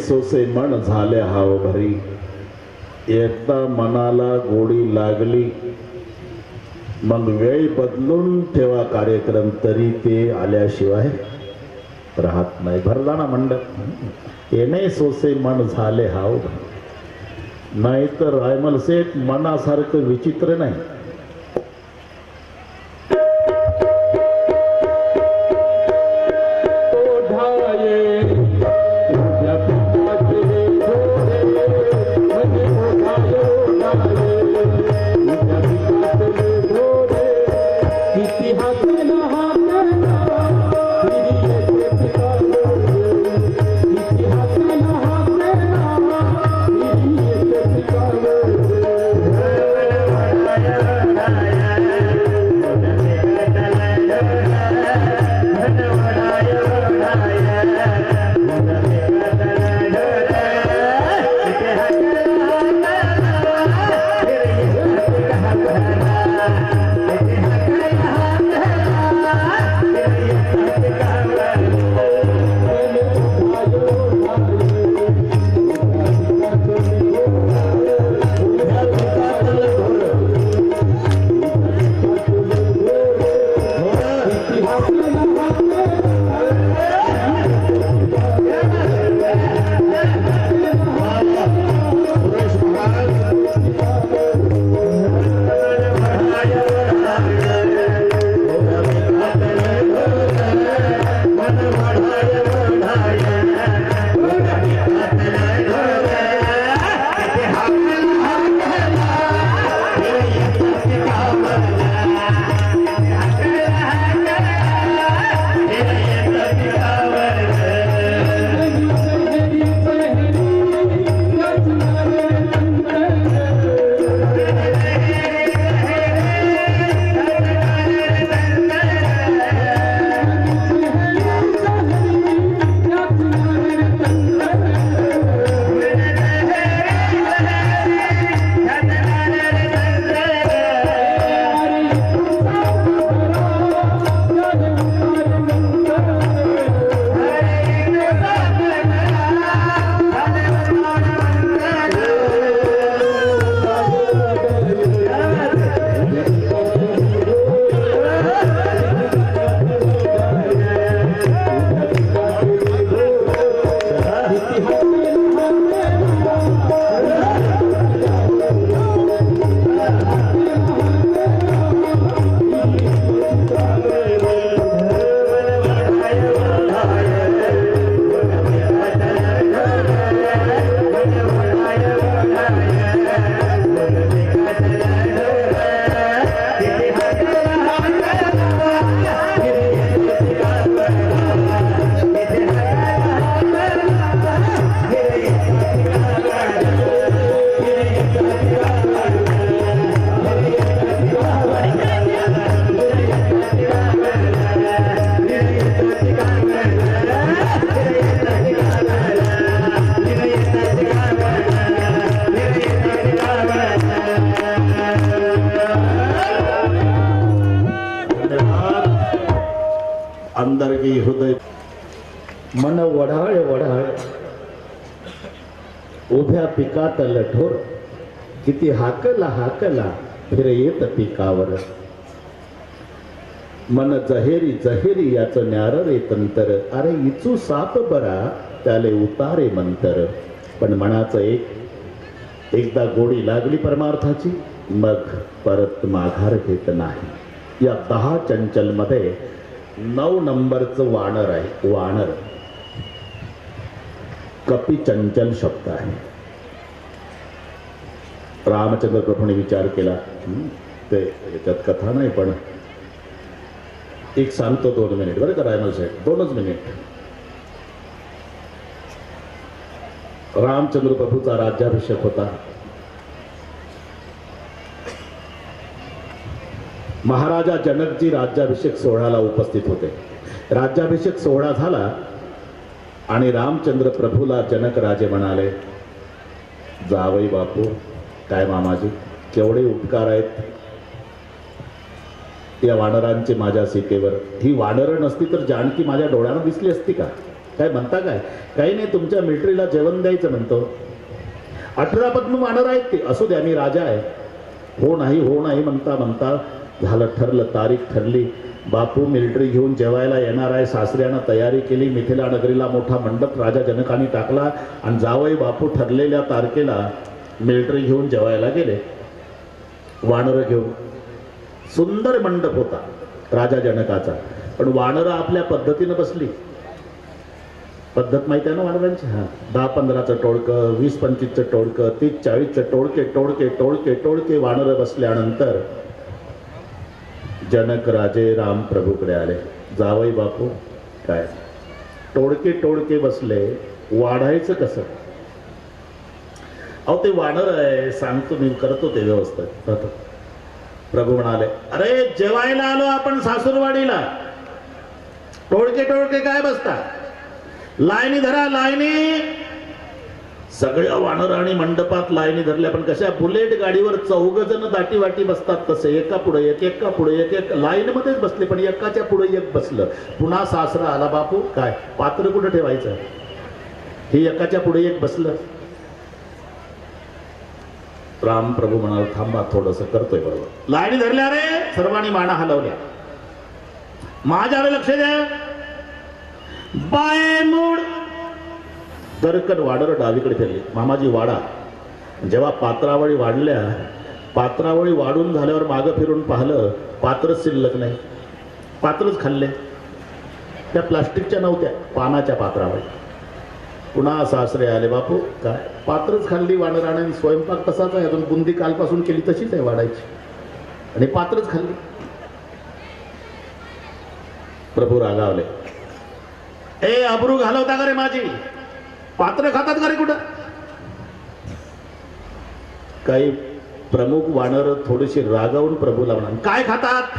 सोसे मन झाले हाव भरी. एकदा मनाला गोडी लागली मग वेळ बदलून ठेवा कार्यक्रम, तरी ते आल्याशिवाय राहत नाही. भरला ना मंडप. येणे सोसे मन झाले हाव. नाही तर रायमल सेठ मनासारखं विचित्र नाही. अंदरगी हृदय मन वढाळ वढाळ उभ्या पिकात लठोर किती हाकला हाकला फिर येत पिकावर मन जहेरी जहेरी याचं न्यार रे तंतर अरे इचू साप बरा त्याले उतारे मंतर पण मनाचं एकदा गोडी लागली परमार्थाची मग परत माघार घेत नाही. या 10 चंचल मध्ये 9 नंबरचं वानर आहे. वानर कपी चंचल शब्द आहे. रामचंद्र प्रभूने विचार केला ते याच्यात कथा नाही पण एक सांगतो 2 मिनिट बरं का रायमल साहेब 2च मिनिट. रामचंद्र प्रभूचा राज्याभिषेक होता. महाराजा जनकजी राज्याभिषेक सोहळ्याला उपस्थित होते. राज्याभिषेक सोहळा झाला आणि रामचंद्र प्रभूला जनक राजे म्हणाले, जावई बापू, काय मामाजी, केवढे उपकार आहेत या वानरांचे माझ्या सीतेवर. ही वानरं नसती तर जानकी माझ्या डोळ्यांना दिसली असती का? काय म्हणता काय? काही नाही, तुमच्या मिलिटरीला जेवण द्यायचं म्हणतो. 18 पद्म वानर आहेत ते. असू द्या, मी राजा आहे. हो नाही म्हणता म्हणता झालं, ठरलं, तारीख ठरली. बापू मिलिटरी घेऊन जेवायला येणार आहे, सासऱ्यानं तयारी केली, मिथिला नगरीला मोठा मंडप राजा जनकाने टाकला आणि जावई बापू ठरलेल्या तारखेला मिलिटरी घेऊन जेवायला गेले, वानरं घेऊन. सुंदर मंडप होता राजा जनकाचा, पण वानरं आपल्या पद्धतीनं बसली. पद्धत माहिती आहे ना वानरांची? हा, 10-15चं टोळकं, 20-25चं टोळकं, 30-40चं टोळके टोळके टोळके टोळके वानरं बसल्यानंतर जनक राजे राम प्रभूकडे आले. जावई बापू काय टोळके टोळके बसले, वाढायचं कसं? अहो ते वानर आहे, सांगतो मी, करतो ते व्यवस्थित. प्रभू म्हणाले, अरे जेवायला आलो आपण सासूरवाडीला, टोळके टोळके काय बसता? लाईनी धरा, लाईनी. सगळ्या वानरांनी मंडपात लाईनी धरल्या, पण कशा बुलेट गाडीवर 4 जण दाटी वाटी बसतात तसे, एका पुढे एक, एका पुढे एक, एक लाईन मध्येच बसले, पण एकाच्या पुढे एक बसलं. पुन्हा सासरा आला, बापू काय पात्र कुठं ठेवायचं? हे एकाच्या पुढे एक बसलं. राम प्रभू म्हणाल, थांबा थोडस करतोय बरोबर. लाईनी धरल्या रे, सर्वांनी माना हलवल्या. माझ्याकडे लक्ष द्या. बाय मूड दरकन वाडर डावीकडे फिरली. मामाजी वाडा. जेव्हा पात्रावळी वाढल्या, पात्रावळी वाढून झाल्यावर मागं फिरून पाहिलं, पात्रच शिल्लक नाही. पात्रच खाल्ले. त्या प्लास्टिकच्या नव्हत्या, पानाच्या पात्रावळी. पुन्हा सासरे आले, बापू काय पात्रच खाल्ली वानराने. स्वयंपाक तसाच आहे, अजून बुंदी कालपासून केली तशीच आहे वाढायची, आणि पात्रच खाल्ली. प्रभू रागावले, ए अब्रू घालवता का रे माझी? पात्र खातात का रे कुठं? काही प्रमुख वानर थोडीशी रागावून प्रभूला म्हणाले, काय खातात?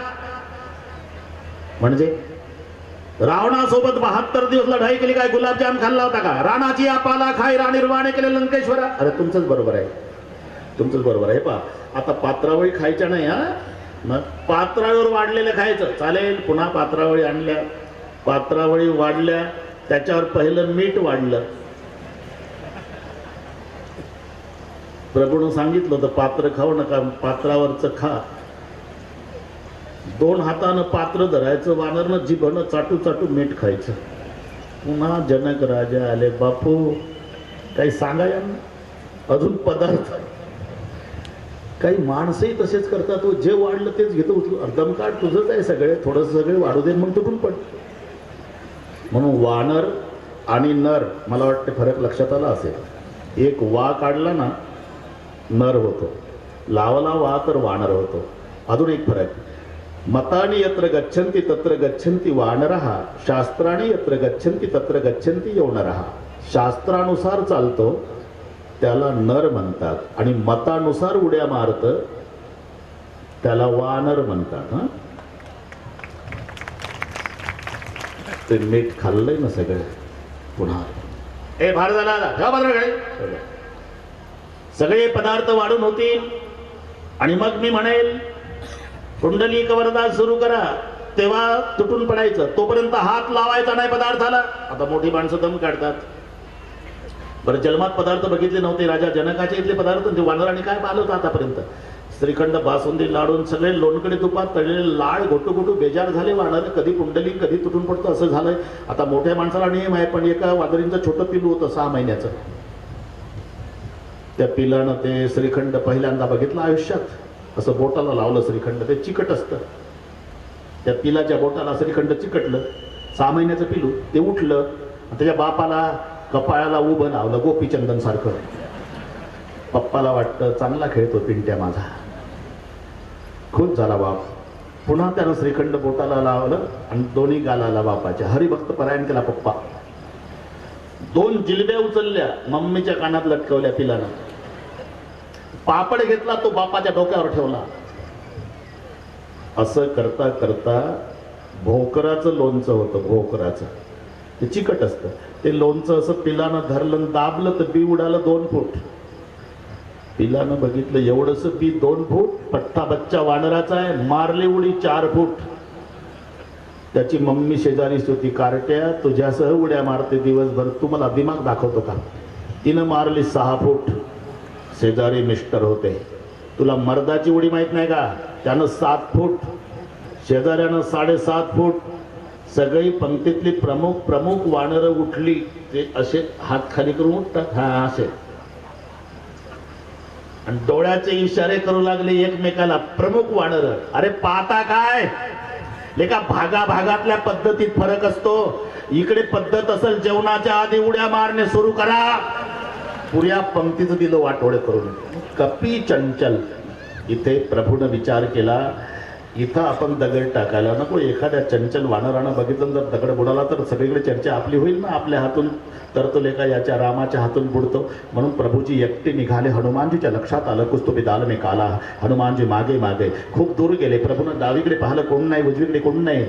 म्हणजे रावणासोबत 72 दिवस लढाई केली, काय गुलाबजाम खाल्ला होता का? राणाची आपाला खाई राणीर्वाणे केले लंकेश्वरा. अरे तुमचंच बरोबर आहे, तुमचंच बरोबर आहे. पा आता पात्रावळी खायच्या नाही, हा मग पात्रावर वाढलेलं खायचं चालेल. पुन्हा पात्रावळी आणल्या, पात्रावळी वाढल्या, त्याच्यावर पहिलं मीठ वाढलं. प्रभूनं सांगितलं होतं पात्र खाऊ नका, पात्रावरचं खा. 2 हातानं पात्र धरायचं, वानरनं जिभनं चाटू चाटू मीठ खायचं. पुन्हा जनक राजा आले, बापू काही सांगाय अजून पदार्थ. काही माणसंही तसेच करतात, जे वाढलं तेच घेतो उचलू. दमकाट तुझंच आहे, सगळे थोडंसं सगळे वाढू दे मग तुटून पड. म्हणून वानर आणि नर, मला वाटते फरक लक्षात आला असेल. एक वा काढला ना नर होतो, लावला वा तर वानर होतो. अजून एक फरक, मतानी यत्र गच्छन्ति तत्र गच्छन्ति वानरः, शास्त्राणी यत्र गच्छन्ति तत्र गच्छन्ति यवनरः. शास्त्रानुसार चालतो त्याला नर म्हणतात, आणि मतानुसार उड्या मारत त्याला वानर म्हणतात. हा, ते मीठ खाल्लंय ना सगळं. पुन्हा ए भार झाला, सगळे पदार्थ वाढून होतील, आणि मग मी म्हणेल कुंडलिक वरदा सुरू करा, तेव्हा तुटून पडायचं. तोपर्यंत हात लावायचा नाही पदार्थाला. आता मोठी माणसं दम काढतात. बरं, जन्मात पदार्थ बघितले नव्हते राजा जनकाचे इथले पदार्थ. ते वानरांनी काय पाहिलं होतं आतापर्यंत? श्रीखंड, बासुंदी, लाडून सगळे लोणकडे तुपात तळलेले लाड घोटू घोटू बेजार झाले वानर. कधी कुंडलिक कधी तुटून पडतं असं झालंय. आता मोठ्या माणसाला नियम आहे, पण एका वादरींचं छोटं पिलू होतं 6 महिन्याचं. त्या पिलानं ते श्रीखंड पहिल्यांदा बघितलं आयुष्यात. असं बोटाला लावलं श्रीखंड, ते चिकट असतं. त्या पिलाच्या बोटाला श्रीखंड चिकटलं. 6 महिन्याचं पिलू ते उठलं, त्याच्या बापाला कपाळाला उभं लावलं गोपीचंदन सारखं. पप्पाला वाटतं चांगला खेळतो पिंट्या माझा, खुश झाला बाप. पुन्हा त्यानं श्रीखंड बोटाला लावलं आणि दोन्ही गालाला बापाच्या. हरिभक्त परायण केला पप्पा. 2 जिलब्या उचलल्या, मम्मीच्या कानात लटकवल्या पिलानं. पापड घेतला, तो बापाच्या डोक्यावर ठेवला. असं करता करता भोकराचं लोणचं होतं. भोकराचं ते चिकट असतं. ते लोणचं असं पिलानं धरलं, दाबलं तर बी उडालं 2 फूट. पिलानं बघितलं एवढंच बी 2 फूट. पठ्ठा बच्चा वानराचा आहे, मारली उडी 4 फूट. त्याची मम्मी शेजारीच होती. कार्ट्या, तुझ्यासह उड्या मारते दिवसभर, तू मला दिमाग दाखवतो का? तिनं मारली 6 फूट. शेजारी मिस्टर होते, तुला मर्दाची उडी माहित नाही का? त्यानं 7 फूट. शेजाऱ्यानं 7.5 फूट सगळी पंक्तीतली प्रमुख प्रमुख वानरं उठली ते असे हात खाली करून उठतात हा असे आणि डोळ्याचे इशारे करू लागले एकमेकाला प्रमुख वानर. अरे पाहता काय लेका भागाभागातल्या पद्धतीत फरक असतो. इकडे पद्धत असेल जेवणाच्या आधी उड्या मारणे सुरू करा. पुऱ्या पंक्तीचं दिलं वाटोळे करून. कपी चंचल. इथे प्रभूनं विचार केला इथं आपण दगड टाकायला नको. एखाद्या चंचल वानरानं बघितलं जर दगड बुडाला तर सगळीकडे चर्चा आपली होईल ना. आपल्या हातून तर तो लेखा याच्या रामाच्या हातून बुडतो. म्हणून प्रभूजी एकटे निघाले. हनुमानजीच्या लक्षात आलं कुछ तो बिदाल में काला. हनुमानजी मागे मागे खूप दूर गेले. प्रभूनं डावीकडे पाहिलं कोण नाही, उजवीकडे कोण नाही.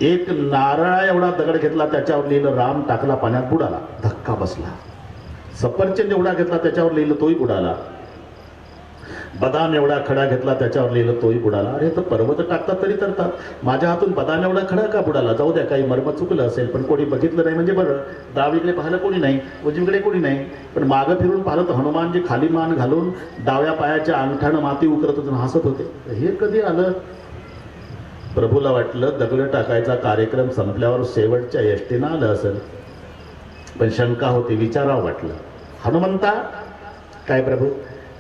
एक नारळा एवढा दगड घेतला त्याच्यावर लिहिलं राम, टाकला पाण्यात बुडाला. धक्का बसला. सफरचंद एवढा घेतला त्याच्यावर लिहिलं तोही बुडाला. बदाम एवढा खडा घेतला त्याच्यावर लिहिलं तोही बुडाला. अरे तर पर्वत टाकतात तरी तरतात, माझ्या हातून बदाम एवढा खडा का बुडाला. जाऊ द्या काही मर्म चुकलं असेल पण कोणी बघितलं नाही म्हणजे बरं. डावीकडे पाहिलं कोणी नाही, उजवीकडे कोणी नाही, पण मागं फिरून पाहिलं तर हनुमानजी खाली मान घालून डाव्या पायाच्या अंगठानं माती उकरत होते, हसत होते. हे कधी आलं. प्रभूला वाटलं दगड टाकायचा कार्यक्रम संपल्यावर शेवटच्या एसटीनं आलं असेल, पण शंका होती. विचारावं वाटलं हनुमंता काय प्रभू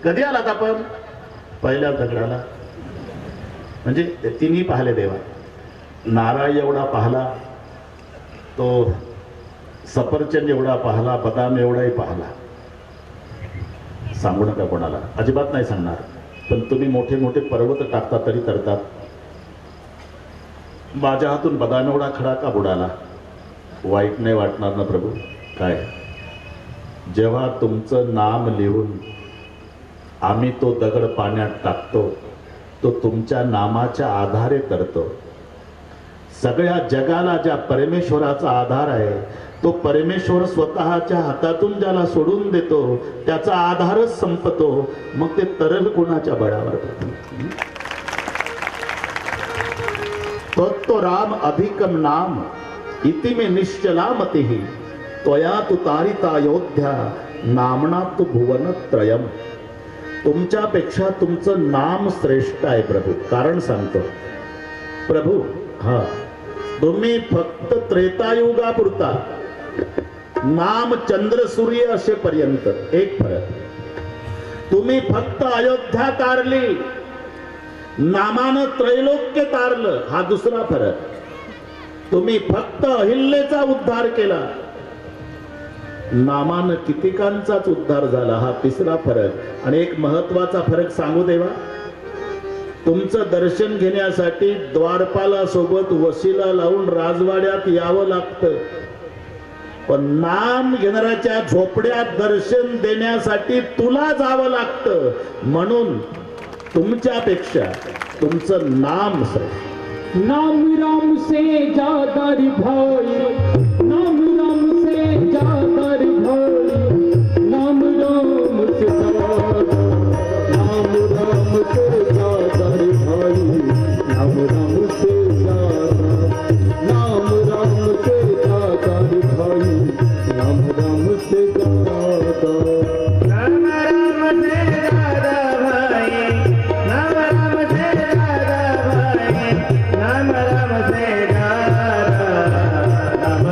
कधी आलात आपण. पहिल्या दगडाला. म्हणजे तिन्ही पाहिले देवा. नारळ एवढा पाहला, तो सफरचंद एवढा पाहला, बदाम एवढाही पाहला. सांगू नका कोणाला, अजिबात नाही सांगणार. पण तुम्ही मोठे मोठे पर्वत टाकता तरी तरतात. माझ्या हातून बदाम एवढा खडा का बुडाला. वाईट नाही वाटणार ना प्रभू. काय जेव्हा तुमचं नाम लिहून आम्ही तो दगड पाण्यात टाकतो तो तुमच्या नामाच्या आधारे करतो. सगळ्या जगाला ज्या परमेश्वराचा आधार आहे तो परमेश्वर स्वतःच्या हातातून ज्याला सोडून देतो त्याचा आधारच संपतो. मग ते तरल कोणाच्या बळावर. तो राम अधिकम नाम इति में निश्चलामति त्वया तु तारिता अयोध्या नामना तु भुवन त्रयम. तुमच्यापेक्षा तुमचं नाम श्रेष्ठ आहे प्रभू. कारण सांगतो प्रभू. हा तुम्ही फक्त त्रेतायुगापुरता नाम चंद्र सूर्य असेपर्यंत एक फरक. तुम्ही फक्त अयोध्या तारली, नामानं त्रैलोक्य तारलं हा दुसरा फरक. तुम्ही फक्त अहिल्येचा उद्धार केला, नामानं कितीकांचाच उद्धार झाला हा तिसरा फरक. आणि एक महत्वाचा फरक सांगू देवा. तुमचं दर्शन घेण्यासाठी द्वारपाला सोबत वशिला लावून राजवाड्यात यावं लागतं, पण नाम घेणाऱ्याच्या झोपड्यात दर्शन देण्यासाठी तुला जावं लागतं. म्हणून तुमच्यापेक्षा तुमचं नाम श्रेष्ठ. नाम राम से ज्यादा रे भाई, नाम राम से ज्यादा रे भाई, नाम राम से ज्यादा, नाम राम से ज्यादा रे भाई, नाम राम से ज्यादा, नाम राम से ज्यादा रे भाई, नाम राम से ज्यादा. नाम राम से ज्यादा भाई, नाम राम से ज्यादा भाई, नाम राम से ज्यादा, नाम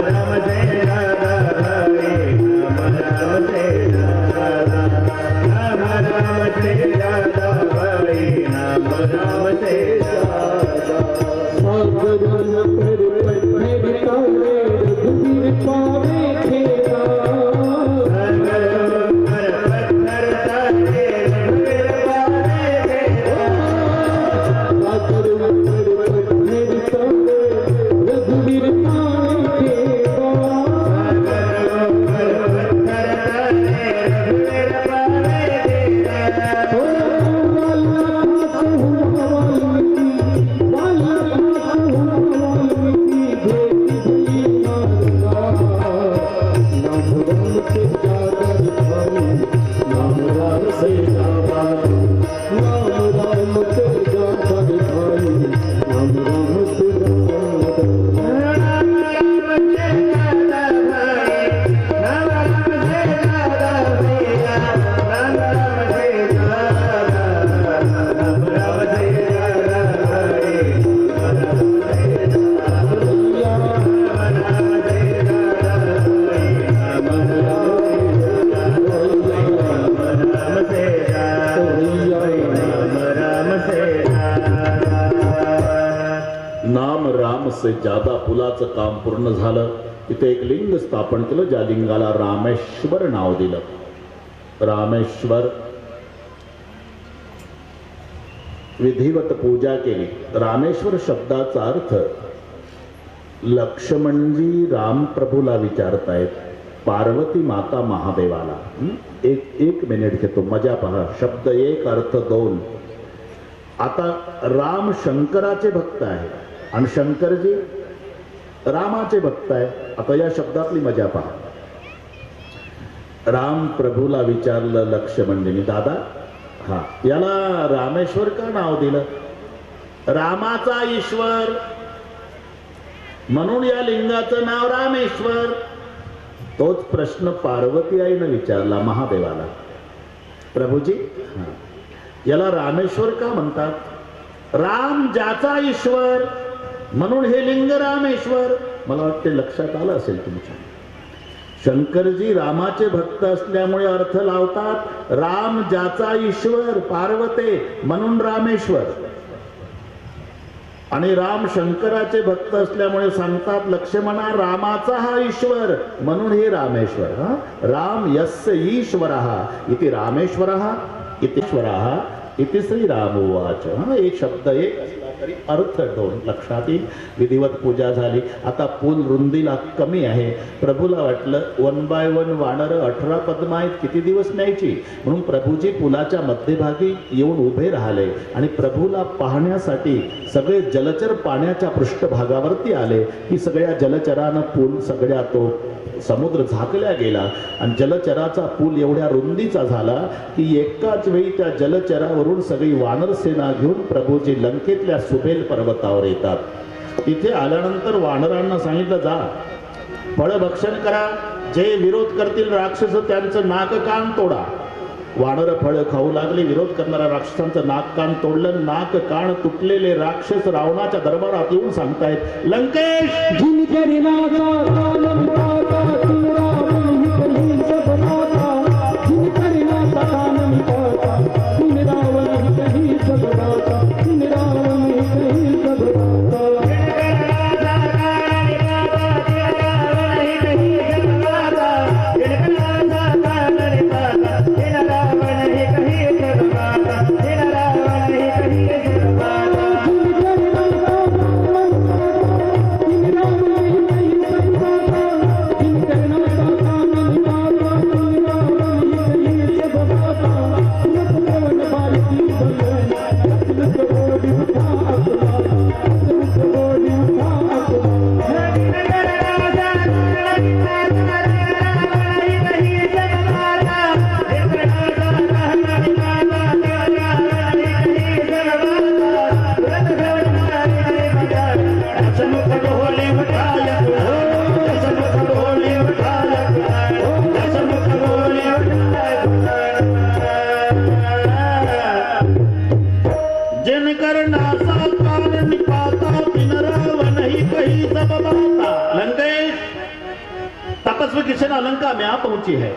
पुलाचं काम पूर्ण झालं. तिथे एक लिंग स्थापन केलं, ज्या लिंगाला रामेश्वर नाव दिलं. रामेश्वर विधिवत पूजा केली. रामेश्वर शब्दाचा अर्थ लक्ष्मणजी रामप्रभूला विचारतायत, पार्वती माता महादेवाला. एक मिनिट घेतो, मजा पहा. शब्द एक, अर्थ दोन. आता राम शंकराचे भक्त आहे आणि शंकरजी रामाचे भक्त आहे. आता या शब्दातली मजा पहा. राम प्रभूला विचारलं लक्ष्मणजींनी, दादा हा याला रामेश्वर का नाव दिलं? रामाचा ईश्वर म्हणून या लिंगाचं नाव रामेश्वर. तोच प्रश्न पार्वती आईनं विचारला महादेवाला, प्रभूजी याला रामेश्वर का म्हणतात? राम ज्याचा ईश्वर म्हणून हे लिंग रामेश्वर. मला वाटते लक्षात आलं असेल तुमच्या. शंकरजी रामाचे भक्त असल्यामुळे अर्थ लावतात, राम ज्याचा ईश्वर पार्वते म्हणून रामेश्वर. आणि राम शंकराचे भक्त असल्यामुळे सांगतात, लक्ष्मणा रामाचा हा ईश्वर म्हणून हे रामेश्वर. राम यस्य ईश्वरः इति रामेश्वरः इतीश्वरः इति श्रीराम उवाच. एक शब्द एक असला तरी अर्थ दोन लक्षात येईल. विधिवत पूजा झाली. आता पूल रुंदीला कमी आहे. प्रभूला वाटलं 1 बाय 1 वानर 18 पद्म आहेत, किती दिवस न्यायची. म्हणून प्रभूजी पुलाच्या मध्यभागी येऊन उभे राहिले आणि प्रभूला पाहण्यासाठी सगळे जलचर पाण्याच्या पृष्ठभागावरती आले की सगळ्या जलचरानं पूल सगळ्या तो समुद्र झाकल्या गेला आणि जलचराचा पूल एवढ्या रुंदीचा झाला की एकाच वेळी त्या जलचरावरून सगळी वानर सेना घेऊन प्रभूजी लंकेतल्या सुबेल पर्वतावर येतात. तिथे आल्यानंतर वानरांना सांगितलं, जा फळ भक्षण करा, जे विरोध करतील राक्षस त्यांचं नाक कान तोडा. वानर फळ खाऊ लागली. विरोध करणाऱ्या राक्षसांचं नाक कान तोडलं. नाक कान तुटलेले राक्षस रावणाच्या दरबारात येऊन सांगतायत, लंकेश तपस्वी किशन लंका में आ पहुंची है.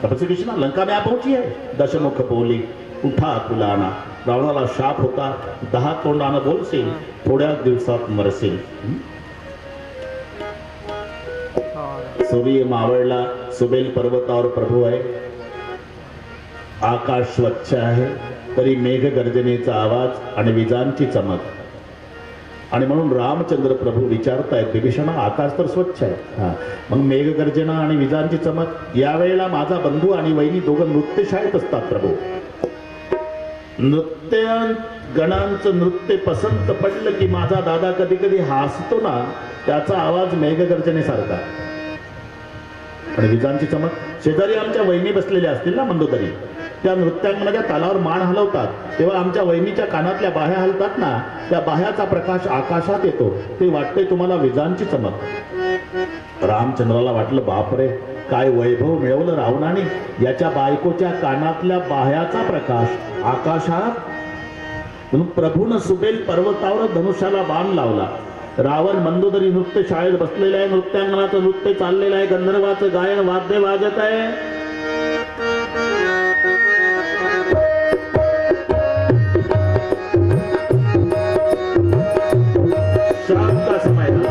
तपस्वी किशन लंका में आ पहुंची है. दशमुख बोली, उठा कुलाना. रावणाला शाप होता, 10 तोंडानं बोलशील, थोड्या दिवसात मरशील. सूर्य मावळला. सुबेल पर्वतावर प्रभू आहे. आकाश स्वच्छ आहे तरी मेघ गर्जनेचा आवाज आणि विजांची चमक. आणि म्हणून रामचंद्र प्रभू विचारतायत, विभीषणा आकाश तर स्वच्छ आहे, मग मेघगर्जना आणि विजांची चमक. यावेळेला माझा बंधू आणि वहिनी दोघं नृत्यशाळेत असतात प्रभू. नृत्य गणांचं नृत्य पसंत पडलं की माझा दादा कधी कधी हसतो ना, त्याचा आवाज मेघगर्जनेसारखा. आणि विजांची चमक. शेजारी आमच्या वहिनी बसलेल्या असतील ना मंदोदरी, त्या नृत्यांगनाच्या तालावर मान हलवतात तेव्हा आमच्या वहिनीच्या कानातल्या बाह्या हलतात ना, त्या बाह्याचा प्रकाश आकाशात येतो, ते वाटते तुम्हाला विजांची चमक. रामचंद्राला वाटलं, बापरे काय वैभव मिळवलं रावणाने. याच्या बायकोच्या कानातल्या बाह्याचा प्रकाश आकाशात. म्हणून प्रभून सुबेल पर्वतावर धनुष्याला बाण लावला. रावण मंदोदरी नृत्य शाळेत बसलेला आहे. नृत्यांगनाचं नृत्य चाललेलं आहे. गंधर्वाचं गायन वाद्य वाजत आहे. शाम का समय था.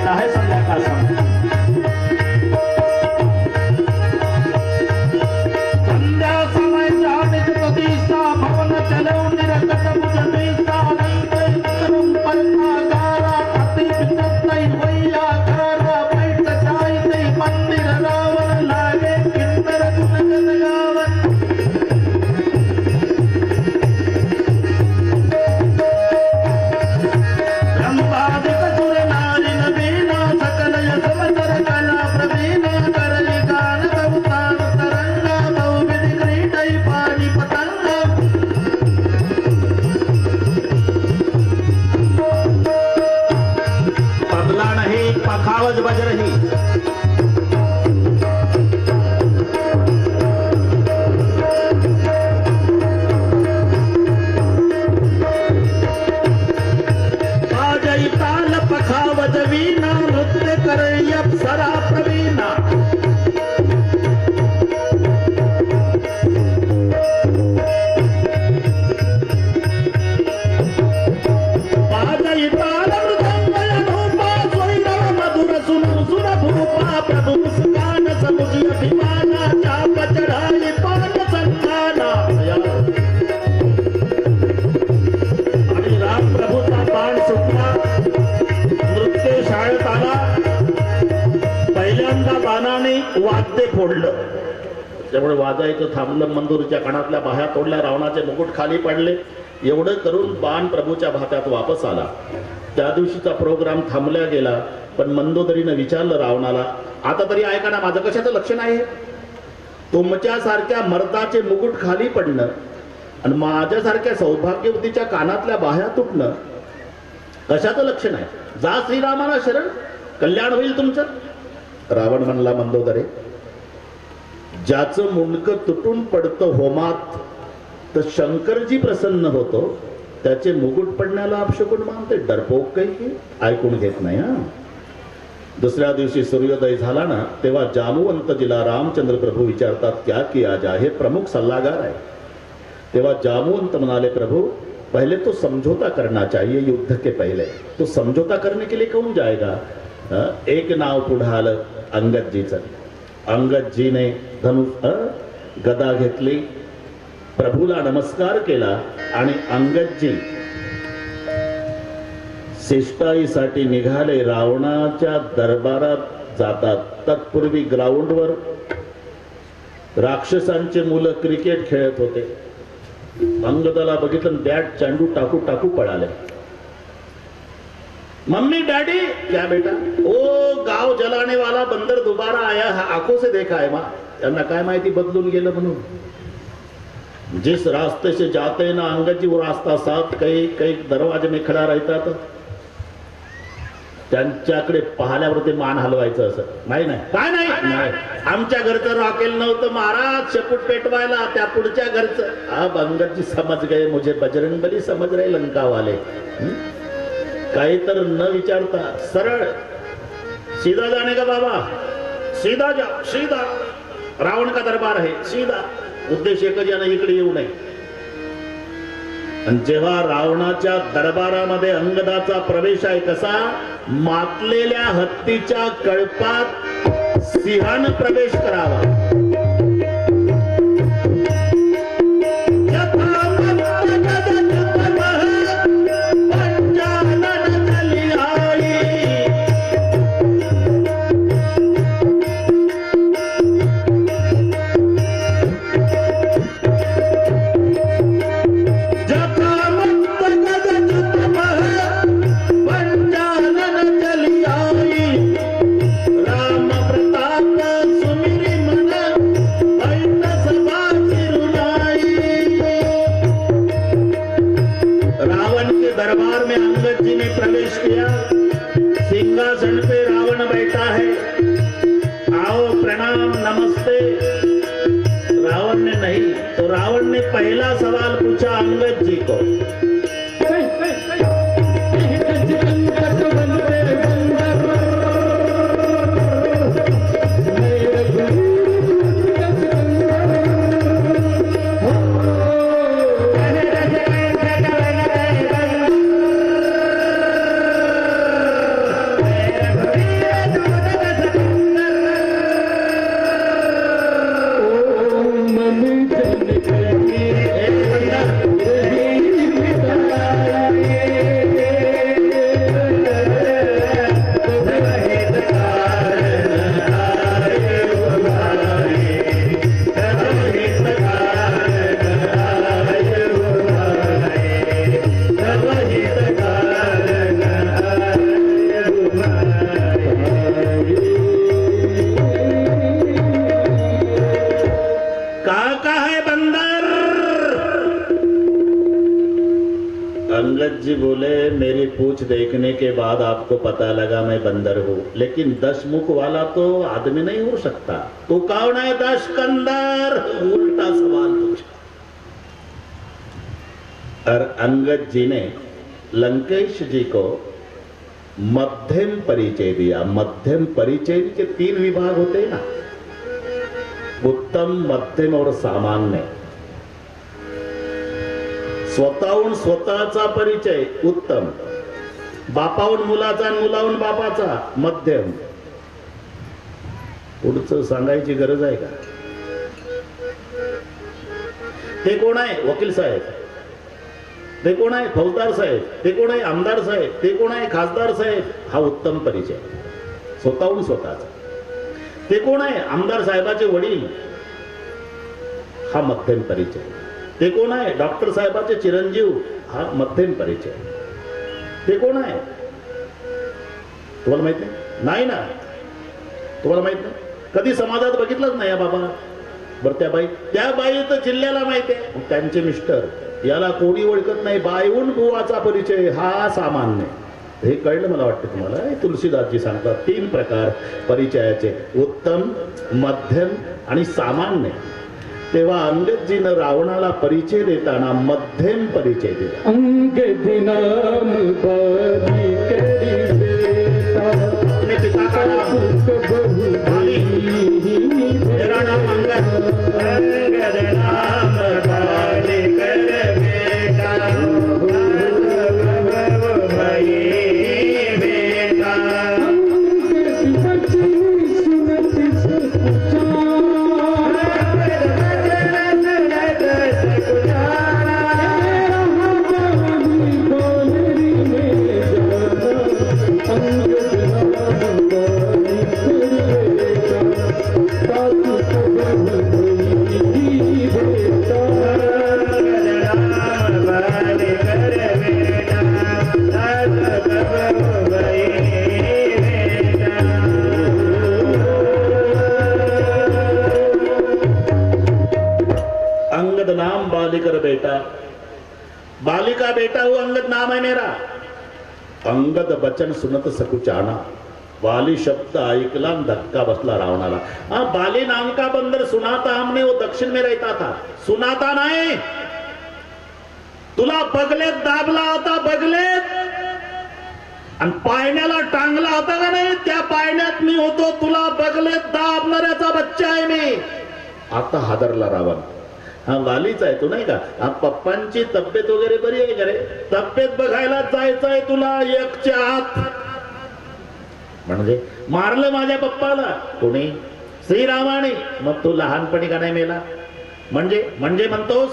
बेटा है संध्याकाळ समय संध्या समय जानित तदीसा भवन चलो निरकट मुझ बीसा नहीं करुम परता गारा अति विचतई वैया गारा बैठ जाई तई मंदिर रावण लागे किन्नर गुण गावन ब्रह्मादिक सुर नारी नवीना सकल यश वचर कला प्रवीणा करली गान गौतान तरंगा बहुविधि क्रीडई पानी पतंगा पगला नहीं पखावज बज रही बाजई ताल पखावज वीणा नृत्य करई अप्सरा प्रवीणा बाजई ताल मृदंग अनूपा स्वैरव मधुर सुन सुर भूपा प्रभु मुस्कान समुझ अभिमाना चाप चढ़ाई पान संखाना आणि राम प्रभूचा बाण सुटला नृत्य शाळेत आला पहिल्यांदा बाणाने वाद्य फोडलं त्यामुळे वाजायचं थांबलं मंदूरच्या कणातल्या बाह्या तोडल्या रावणाचे मुकुट खाली पडले एवढं करून बाण प्रभूच्या भात्यात वापस आला त्या दिवशीचा प्रोग्राम थांबला गेला पण मंदोदरीनं विचारलं रावणाला आता तरी ऐका ना माझं कशाचं लक्ष नाही तुमच्यासारख्या मर्दाचे मुकुट खाली पडणं आणि माझ्यासारख्या सौभाग्यवतीच्या कानातल्या बाह्या तुटणं कशाचं लक्ष नाही जा श्रीरामाला शरण कल्याण होईल तुमचं रावण म्हणला मंदोदरे ज्याचं मुंडकं तुटून पडतं होमात तर शंकरजी प्रसन्न होतो त्याचे मुकुट पडण्याला अपशकुन मानते डरपोक काही ऐकून घेत नाही हा दुसऱ्या दिवशी सूर्योदय झाला ना तेव्हा जामुवंतजीला रामचंद्र प्रभू विचारतात क्या किया जाए हे प्रमुख सल्लागार आहे तेव्हा जामुवंत म्हणाले प्रभु पहले तो समझौता करना चाहिए युद्ध के पहले तो समझौता करने के लिए कौन जाएगा एक नाव पुढे आलं अंगदजीचं अंगदजीने गदा घेतली प्रभूला नमस्कार केला आणि अंगदजी शिष्टाईसाठी निघाले रावणाच्या दरबारात जातात तत्पूर्वी ग्राउंडवर राक्षसांचे मुलं क्रिकेट खेळत होते अंगदाला बघितलं बॅट चांडू टाकू टाकू पळाले मम्मी डैडी क्या बेटा ओ गाव जलाने वाला बंदर दोबारा आया आंखों से देखा है मां त्यांना काय माहिती बदलून गेलं म्हणून जिस रास्ते से जाते ना अंगद जी वो रास्ता साफ कई कई दरवाजे में खड़ा रहता था त्यांच्याकडे पाहिल्यावर ते मान हलवायचं असं नाही नाही काय नाही आमच्या घरचं रॉकेल नव्हतं महाराज शेपूट पेटवायला त्या पुढच्या घरचं अब अंगद जी समझ गए मुझे बजरंगबली समझ रहे लंका वाले काही तर न विचारता सरळ सीधा जाने का बाबा सीधा जाओ सीधा रावण का दरबार है सीधा उद्देश एकच यानं इकडे येऊ नये आणि जेव्हा रावणाच्या दरबारामध्ये अंगदाचा प्रवेश आहे कसा मातलेल्या हत्तीच्या कळपात सिंहानं प्रवेश करावा दरबार में अंगद जी ने प्रवेश किया सिंहासन पे रावण बैठा है आओ प्रणाम नमस्ते रावण ने नहीं तो रावण ने पहला सवाल पूछा अंगद जी को बोले मेरी पूछ देखने के बाद आपको पता लगा मैं बंदर हूं, लेकिन 10 मुख वाला तो आदमी नहीं हो सकता। तू कौन है 10 कंदर? उल्टा सवाल पूछा। और अंगद जी ने लंकेश जी को मध्यम परिचय दिया। मध्यम परिचय के 3 विभाग होते हैं ना, उत्तम, मध्यम और सामान्य। स्वतःहून स्वतःचा परिचय उत्तम, बापाहून मुलाचा, मुलाहून बापाचा मध्यम। पुढचं सांगायची गरज आहे का? ते कोण आहे? वकील साहेब. ते कोण आहे? फौजदार साहेब. ते कोण आहे? आमदार साहेब. ते कोण आहे? खासदार साहेब. हा उत्तम परिचय, स्वतःहून स्वतःचा. ते कोण आहे? आमदार साहेबाचे वडील. हा मध्यम परिचय. ते कोण आहे? डॉक्टर साहेबाचे चिरंजीव. हा मध्यम परिचय. ते कोण आहे? तुम्हाला माहित नाही ना? तुम्हाला माहित नाही? कधी समाजात बघितलंच नाही या बाबा. बरं त्या बाई तर जिल्ह्याला माहिती आहे, त्यांचे मिस्टर. याला कोणी ओळखत नाही. बाईहून बुवाचा परिचय हा सामान्य. हे कळलं मला वाटतं तुम्हाला. तुलसीदासजी सांगतात 3 प्रकार परिचयाचे, उत्तम, मध्यम आणि सामान्य. तेव्हा अंगदजीनं रावणाला परिचय देताना मध्यम परिचय दिला. अंगद नाम बाली करी बेटा, अपने पिता का नाम बाली, मेरा नाम अंगद. अंगद नाम बाली कर बेटा, भाई बेटा। अंगद बचन सुनत अंगद नाम बालिकर बेटा, बालिका बेटा हूं, अंगद नाम है मेरा. अंगद बचन सुनत सकुचाना. बाली शब्द ऐकला आणि धक्का बसला रावणाला. हाँ, बाली नाम का बंदर सुनाता हमने, वो दक्षिण में रहता था. सुनाता नाही, तुला बगलेत दाबला होता, बगलेत, आणि पायण्याला टांगला होता का नाही, त्या पायण्यात मी होतो. तुला बगलेत दाबणाऱ्याचा बच्चा आहे मी. आता हादरला रावण. हा वालीच आहे तू, नाही का? हा, पप्पांची तब्येत वगैरे बरी आहे का रे? तब्येत बघायला जायचंय तुला 1च्या आत. म्हणजे मारलं माझ्या पप्पाला कोणी? श्रीरामाने. मग तू लहानपणी का नाही मेला? म्हणजे म्हणतोस?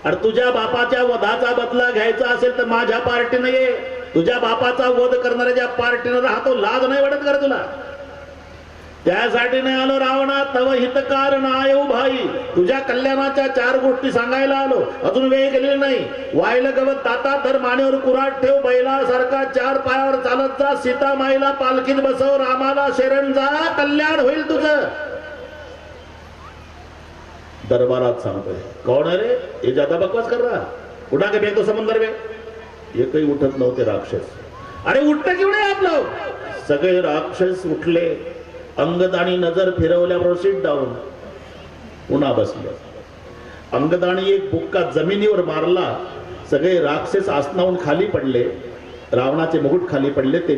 अरे तुझ्या बापाच्या वधाचा बदला घ्यायचा असेल तर माझ्या पार्टीने ये. तुझ्या बापाचा वध करणाऱ्या पार्टीने राहतो. लाज नाही वाटत का रे तुला? त्यासाठी नाही आलो रावणा, तव हितकार नायव भाई. तुझ्या कल्याणाच्या 4 गोष्टी सांगायला आलो. अजून वेळ गेलेली नाही. वायलं गवत दाता धर, मानेवर कुऱ्हाड ठेव, बैलासारखा 4 पायावर चालत जा, सीता माईला पालखीत बसव, रामाला शरण जा, कल्याण होईल तुझं. दरबारात सांगतोय. कौन है रे ये, ज्यादा बकवास कर रहा? उठा के फेंक दो समंदर में. एकही उठत नव्हते राक्षस. अरे उठत क्यों नाही आपलं? सगळे राक्षस उठले. अंगदाणी नजर फिरवल्याबरोबर सीट डाऊन, पुन्हा बसले. अंगदाणी एक बुक्का जमिनीवर मारला. सगळे राक्षस आसनावून खाली पडले. रावणाचे मुकुट खाली पडले. ते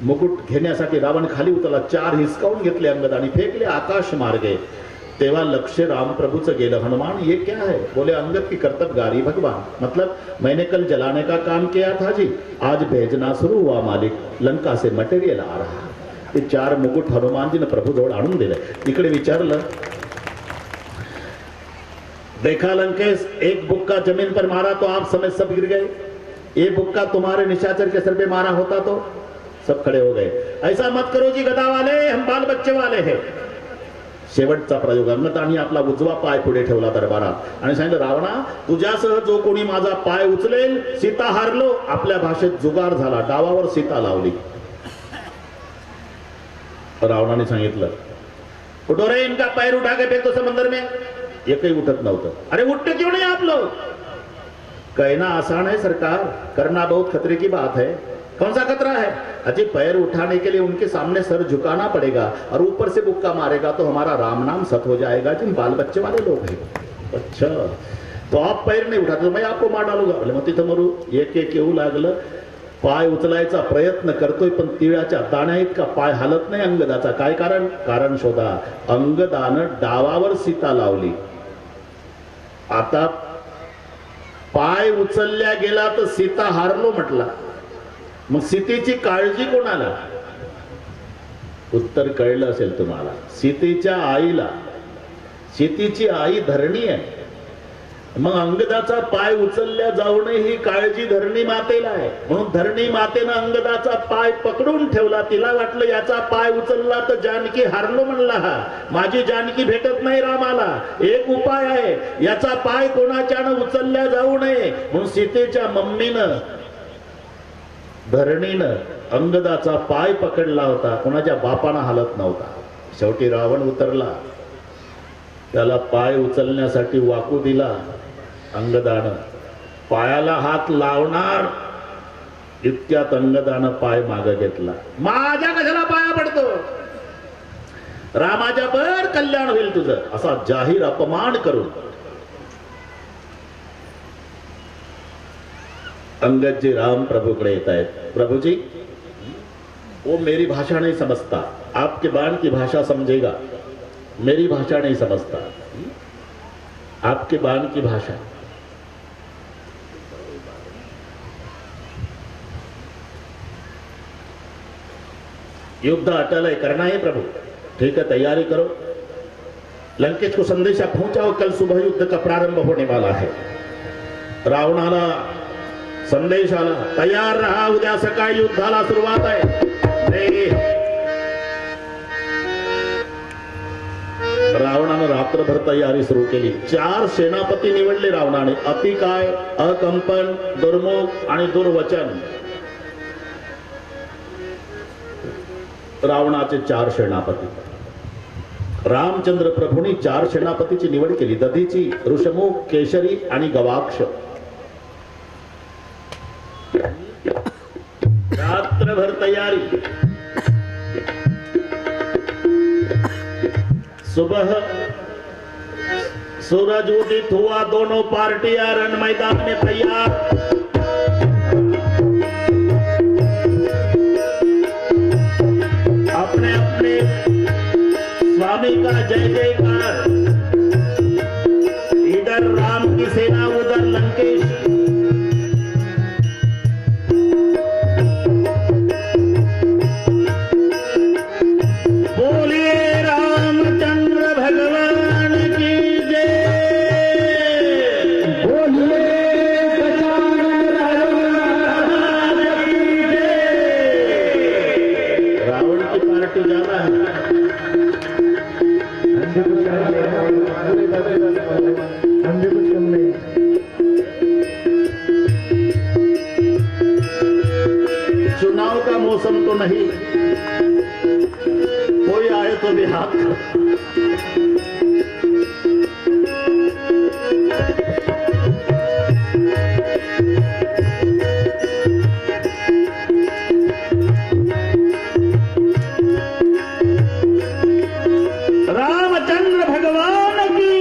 मुकुट घेण्यासाठी रावण खाली उतरला. 4 हिसकावून घेतले अंगदाणी, फेकले आकाश मार्गे. तेव्हा लक्ष राम प्रभुचं गेलं. हनुमान ये क्या है? बोले अंगद की कर्तव्यगारी भगवान. मतलब मैंने कल जलाने का काम किया था जी, आज भेजना शुरू हुआ मालिक, लंका से मटेरियल आ रहा. ते 4 मुकुट हनुमानजीने प्रभूजवळ आणून दिले. इकडे विचारलं, देखा लंकेश, एक बुक्का जमीन पर मारा तो आप समय सब गिर गए. ये बुक्का तुम्हारे निशाचर के सर पे मारा होता तो सब खड़े हो गए. ऐसा मत करो जी गदा वाले, हम बाल बच्चे वाले हैं. शेवटचा प्रयोग. अंगदाणी आपला उजवा पाय पुढे ठेवला दरबारात आणि सांगितलं, रावणा तुझ्यासह जो कोणी माझा पाय उचलेल, सीता हारलो. आपल्या भाषेत जुगार झाला. डावावर सीता लावली. रावणाने सांगितलं, उठो रे, इनका पैर उठा के फेंक दो समंदर में. एकही उठत नव्हतं. अरे उठते क्यों नाही आप लोग? कहना आसान है सरकार, करना बहुत खतरे की बात है। कौन सा खतरा है? अजी पैर उठाने के लिए उनके सामने सर झुकाना पड़ेगा और ऊपर से बुक्का मारेगा तो हमारा राम नाम सत हो जाएगा। जिन बाल बच्चे वाले लोग हैं। अच्छा तो आप पैर नाही उठाते तो मैं आपको मार डालूंगा. मग तिथं मरू एक एक येऊ लागलं. पाय उचलायचा प्रयत्न करतोय पण तिळाच्या दाण्या इतका पाय हालत नाही अंगदाचा. काय कारण? कारण शोधा. अंगदानं डावावर सीता लावली. आता पाय उचलल्या गेला तर सीता हारलो म्हटला. मग सीतेची काळजी कोणाला? उत्तर कळलं असेल तुम्हाला. सीतेच्या आईला. सीतेची आई धरणी आहे. मग अंगदाचा पाय उचलल्या जाऊ नये ही काळजी धरणी मातेला आहे. म्हणून धरणी मातेनं अंगदाचा पाय पकडून ठेवला. तिला वाटलं याचा पाय उचलला तर जानकी हारलो म्हणला हा. माझी जानकी भेटत नाही रामाला. एक उपाय आहे. याचा पाय कोणाच्यानं उचलल्या जाऊ नये म्हणून सीतेच्या मम्मीनं धरणीनं अंगदाचा पाय पकडला होता. कोणाच्या बापानं हालत नव्हता. शेवटी रावण उतरला. त्याला पाय उचलण्यासाठी वाकू दिला. अंगदानं पायाला हात लावणार इतक्यात अंगदानं पाय मागे घेतला. माझ्या कशाला पाया पडतो? रामाच्या बर कल्याण होईल तुझं असा जाहीर अपमान करून अंगद जी राम प्रभुकडे येत आहेत. प्रभु जी वो मेरी भाषा नहीं समझता. आपके बाण की भाषा समझेगा. मेरी भाषा नहीं समझता. आपके बाण की भाषा. युद्ध अटल है. करना है प्रभु. ठीक है तैयारी करो. लंकेश को संदेशा पहुंचाओ. कल सुबह युद्ध का प्रारंभ होने वाला है. रावणाला संदेश आला. तयार रहा. उद्या सकाळी युद्धाला सुरुवात आहे. नाही. रावणानं रात्रभर तयारी सुरू केली. 4 सेनापती निवडले रावणाने. अतिकाय, अकंपन, दुर्मुख आणि दुर्वचन. रावणाचे 4 सेनापती. रामचंद्र प्रभूंनी 4 सेनापतीची निवड केली. दधीची, ऋषमुख, केशरी आणि गवाक्ष. रात्रभर तैयारी. सुबह सूरज उदित हुआ. दोनों पार्टियां रण मैदान में तैयार. अपने अपने स्वामी का जय जयकार. इधर राम की सेना उधर लंकेश. चुनाव का मौसम तो नहीं. कोई आए तो भी हाथ. रामचंद्र भगवान की.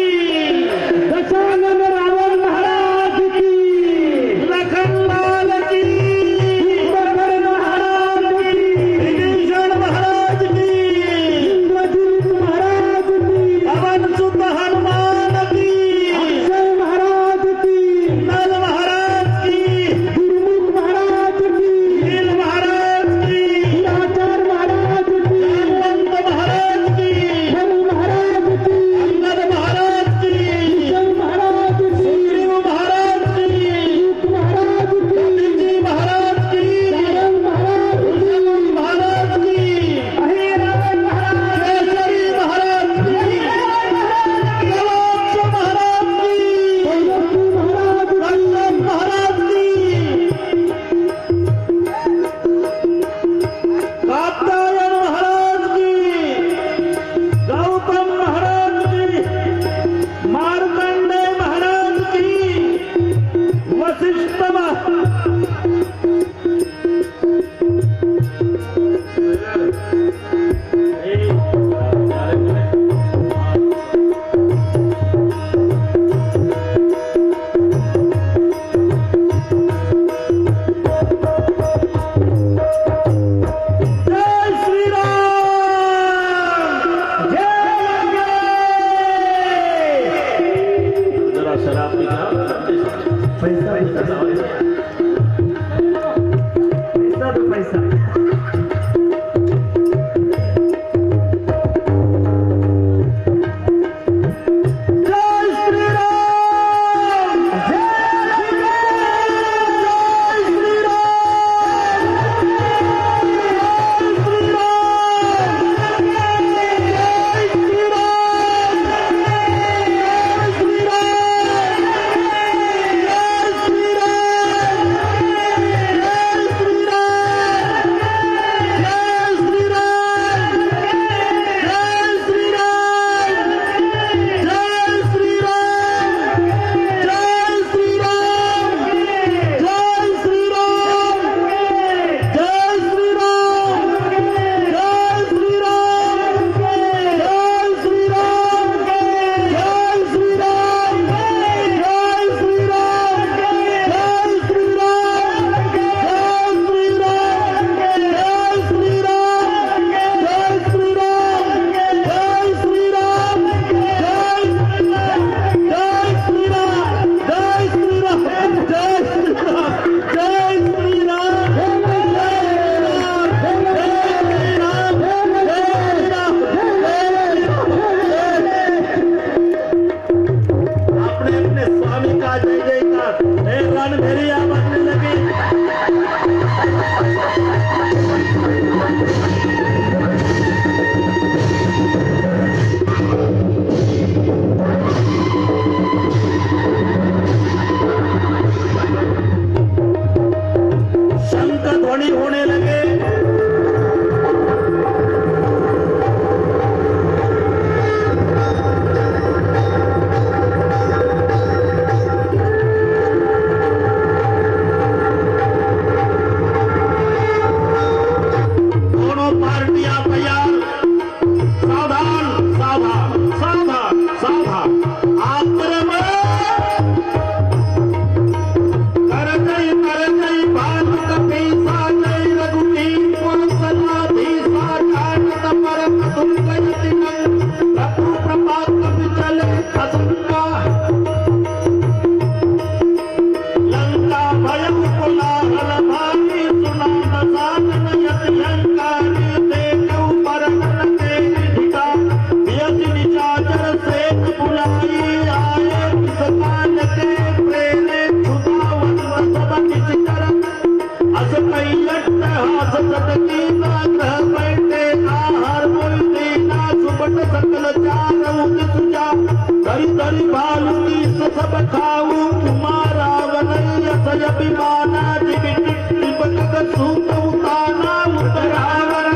दशानन रावण महाराज की. लखन लाल की. कुंभकर्ण महाराज की. विभीषण महाराज की. इंद्रजीत महाराज की. खाऊ उमा रावणय्य सय अभिमानाची बिटिट्टी बघत सुख उताना उतरावर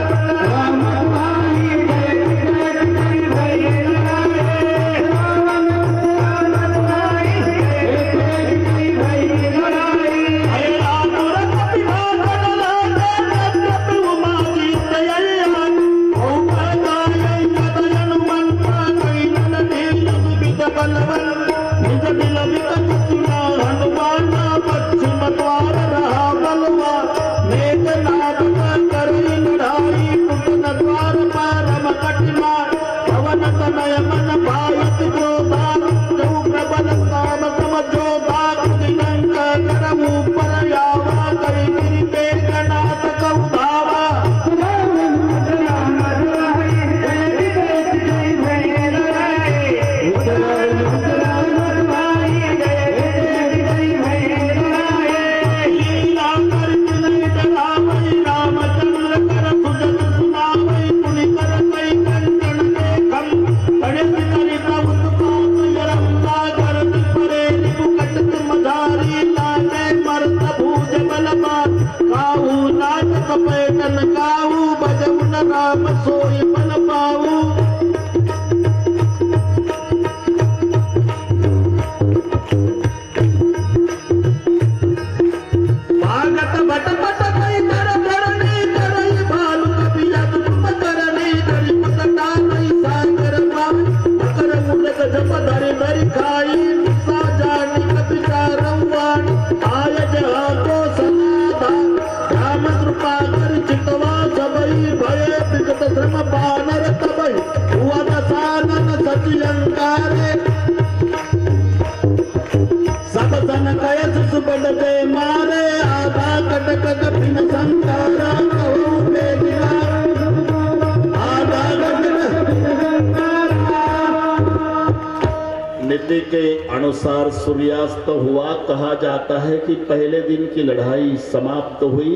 नीति के अनुसार सूर्यास्त हुआ। कहा जाता है कि पहले दिन की लड़ाई समाप्त हुई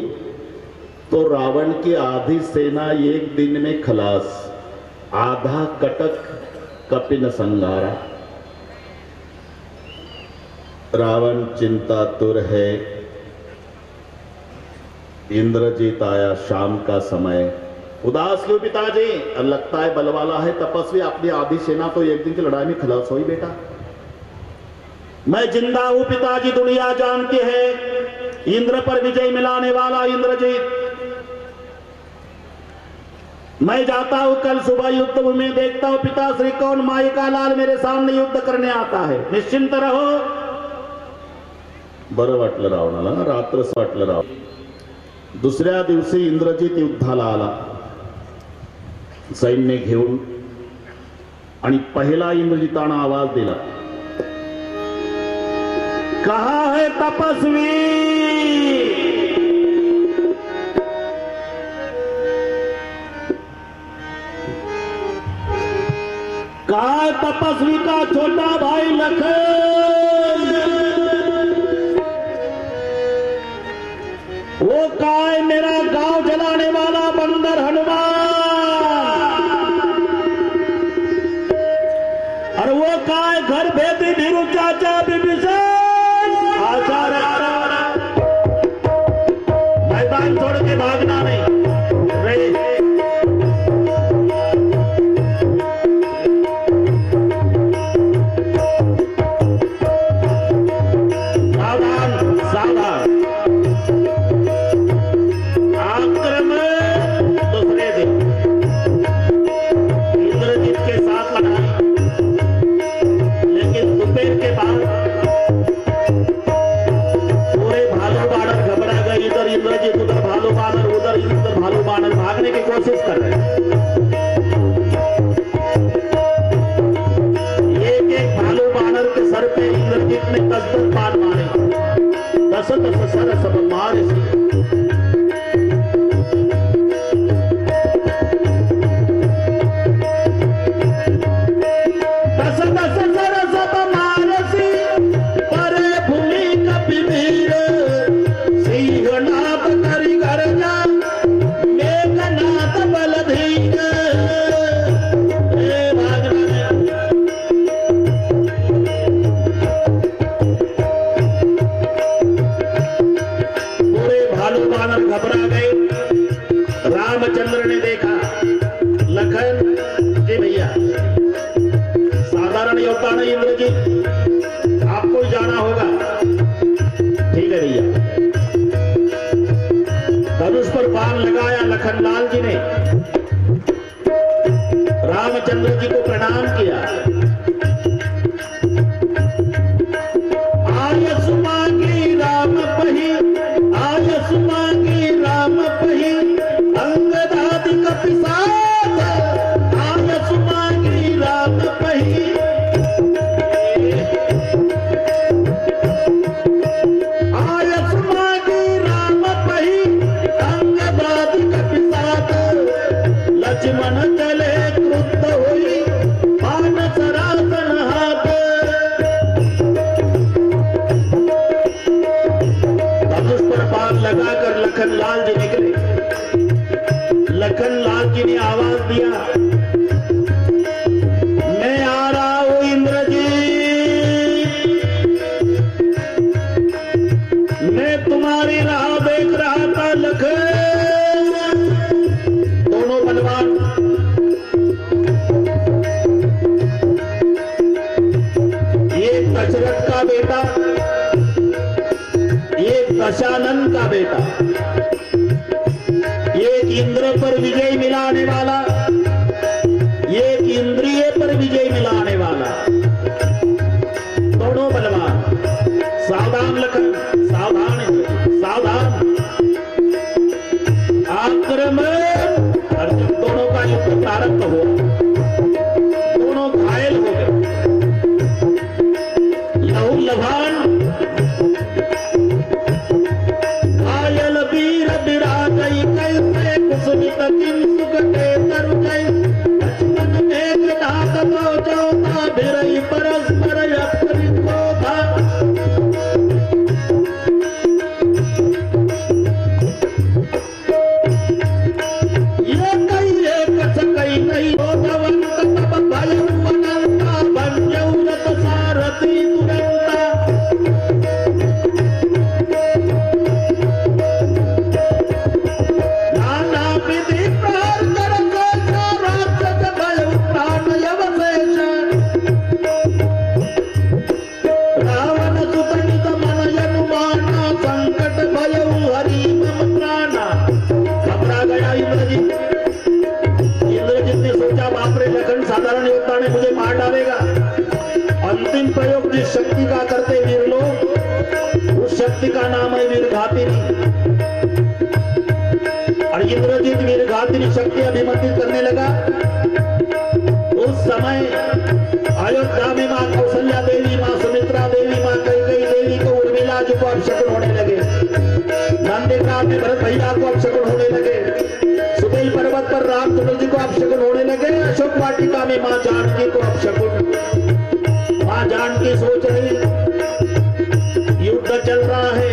तो रावण की आधी सेना एक दिन में खलास, आधा कटक कपिन संगारा। रावण चिंतातुर है। इंद्रजीत आया शाम का समय। उदास क्यों पिताजी? लगता है बलवाला है, तपस्वी, अपनी आधी सेना तो एक दिन की लड़ाई में खलास हुई। बेटा मैं जिंदा हूं पिताजी, दुनिया जानती है। इंद्र पर विजय मिलाने वाला इंद्रजीत। मैं जाता हूं कल सुबह युद्ध भूमि में, देखता हूं पिताश्री कौन माई का लाल मेरे सामने युद्ध करने आता है। निश्चिंत रहो। बरं वाटलं रावणाला, रात्र वाटलं राव। दुसऱ्या दिवशी इंद्रजीत युद्धाला आला सैन्य घेऊन, आणि पहिला इंद्रजितानं आवाज दिला, कहा है तपस्वी? कहा है तपस्वी का छोटा भाई लखन? वो कहा है मेरा गांव जलाने वाला बंदर हनुमान? और वो कहा है घर भेदी धीरू चाचा विभीषण? आचार्य मैदान छोड़ के भागना नहीं। सावधान सावधान। आक्रमण दूसरे दिन इंद्रजीत के साथ लड़ाई, लेकिन दोपहर के बाद पूरे भालू बानर घबरा गए। इधर इंद्रजीत, उधर भालू बानर, उधर भालू बानर भागने की कोशिश कर रहे हैं। एक भालू बानर के सर पे इंद्रजीत ने 10-10 बाण मारे। 10-10 सर सब मारे। देखा लखन जी भैया साधारण योद्धा नहीं इंद्रजीत, आपको जाना होगा। ठीक है भैया। धनुष पर बाण लगाया लखनलाल जी ने, रामचंद्र जी को प्रणाम किया। आयस मांगी राम पही, आयस मांगी राम पही, अंगदादि कपिसाद, आयस मांगी राम पही। आयस मांगी राम पही, अंगदादि कपिसाद, लक्ष्मण चले क्रुद्ध हुई, बाण सरासन हाथ। धनुष पर बाण लगाकर लखनलाल जी निकले। लखनलाल जी ने आवाज दिया, मैं आ रहा हूं इंद्रजीत, मैं तुम्हारी राह देख रहा था लखन। दोनों बलवान एक दशरथ का बेटा, एक दशानंद का बेटा, एक इंद्र पर विजय मिलाने वाला, एक इंद्रिय पर विजय मिलाने वाला, दोनों बलवान। सावधान लखन, सावधान इंद्र, सावधान। आक्रमण। अर्जुन दोनों का युद्ध प्रारंभ हुआ, दोनों घायल हो गए। लहू लभान घायल वीर विराजई, कैसे कुसुमित किम सुख के तरु जय, लक्ष्मण मेघ नाद तो जोता, भिरई परस्पर यत्रित था। ये कई एक सकई नहीं भोगवंत, तब भयउ अनंता, बंजौ रथ सारथी तुरंता। नाना विधि प्रहार कर शेष, राक्षस भयउ प्राण अवशेष। रावण सुत नित मन अनुमाना, संकट भयउ हरि मम प्राणा। घबरा गया इंद्रजीत। इंद्रजीत ने सोचा बाप रे, लखन साधारण योद्धा ने मुझे मार डालेगा। अंतिम प्रयोग जिस शक्ति का करते वीर लोग, उस शक्ति का नाम है वीरघातिनी। और इंद्रजीत वीरघातिनी शक्ति अभिमंत्रित करने लगा। उस समय अयोध्या में मां कौशल्या देवी, मां सुमित्रा देवी, मां कैकेयी देवी को, उर्मिला जी को अपशकुन होने लगे। नंदिग्राम में भरत भैया को अपशकुन होने लगे। सुबेल पर्वत पर रामचंद्र जी को अपशकुन होने लगे। अशोक वाटिका में मां जानकी को अपशकुन। मां जानकी सोच रही युद्ध चल रहा है,